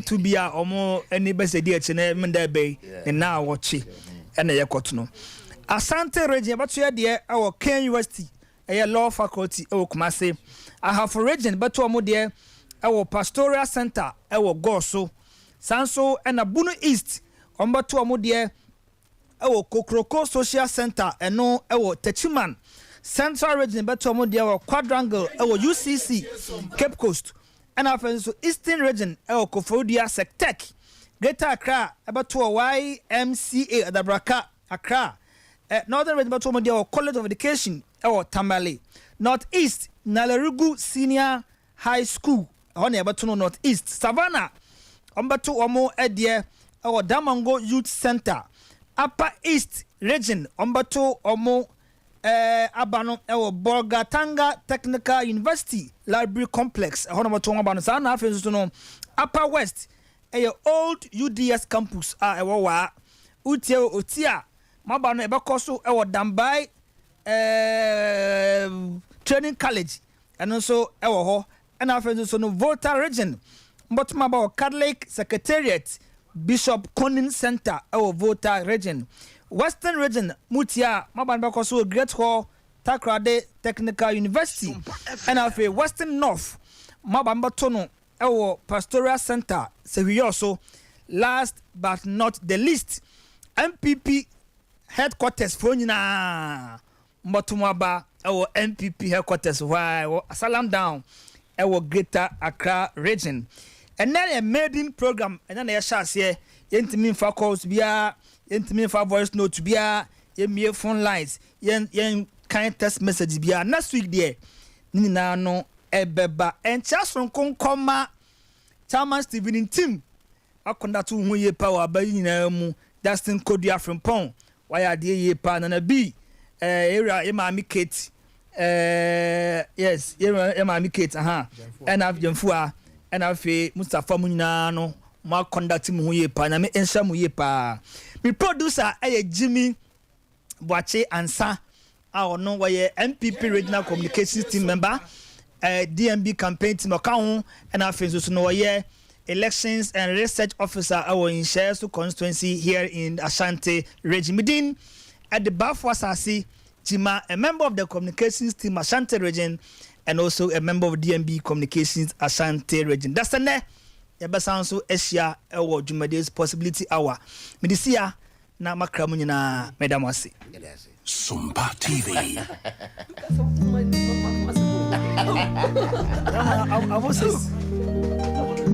to be a omo any best idea chene memenda be na ochi ena yekoto no Asante region batu de our Ken University law faculty Kumase I have a region batu omo de our pastoral center Goso Sanso and Abuno East ombatu omo de Kokroko social center eno Techiman Central region batu omo de Quadrangle UCC Cape Coast and after Eastern region Kofodia Sectech Greater Accra batu YMCA Adabraka Accra Northern region batu omo de College of Education Tamale Northeast Nalerugu Senior High School on Abatuno Northeast Savannah Ombatu Omo Edie our Damango Youth Center Upper East Region Ombatu Omo Abano Borgatanga Technical University Library Complex Honabatu Abano Sana Afesuno Upper West Old UDS Campus Ewa Utia Utia Mabano Ebakoso Dambai Training College and also ho and after so no Volta region but about Catholic Secretariat Bishop Conin Center Volta region Western region Mutia Maban Bakoso Great Hall Takrade Technical University and after Western North Mabamba Tono Pastoral Center also last but not the least MPP headquarters for mbotumaba ewo MPP headquarters why salam down ewo Greater Accra region. And then a maiden program and then a shas here yentimi fa calls bia yentimi fa voice note bia yemie phone lines yen kind text message bia next week there ni na no ebeba and just from konkoma Chairman Stephen team akonda to hu ye power ba nyina mu Justin Kodia from Pon why are dey ye pa na bi area Emami Kate yes Emami Kate and have Jemfua and afi Mustafa Munyina no ma conduct mu hu ye pa na me ensha mu ye pa me producer Jimmy Boache Ansa our no why MPP regional communications team member DMB campaign team account and afi so no why elections and research officer our in Sheso constituency here in Ashanti region Medin at the Bafwasasi Jima, a member of the communications team Ashanti region and also a member of DMB communications Ashanti region. That's the ne Yabasanso Asia our Jumade's possibility hour. Medisia na makramunyina medamasi. Sompa TV. I was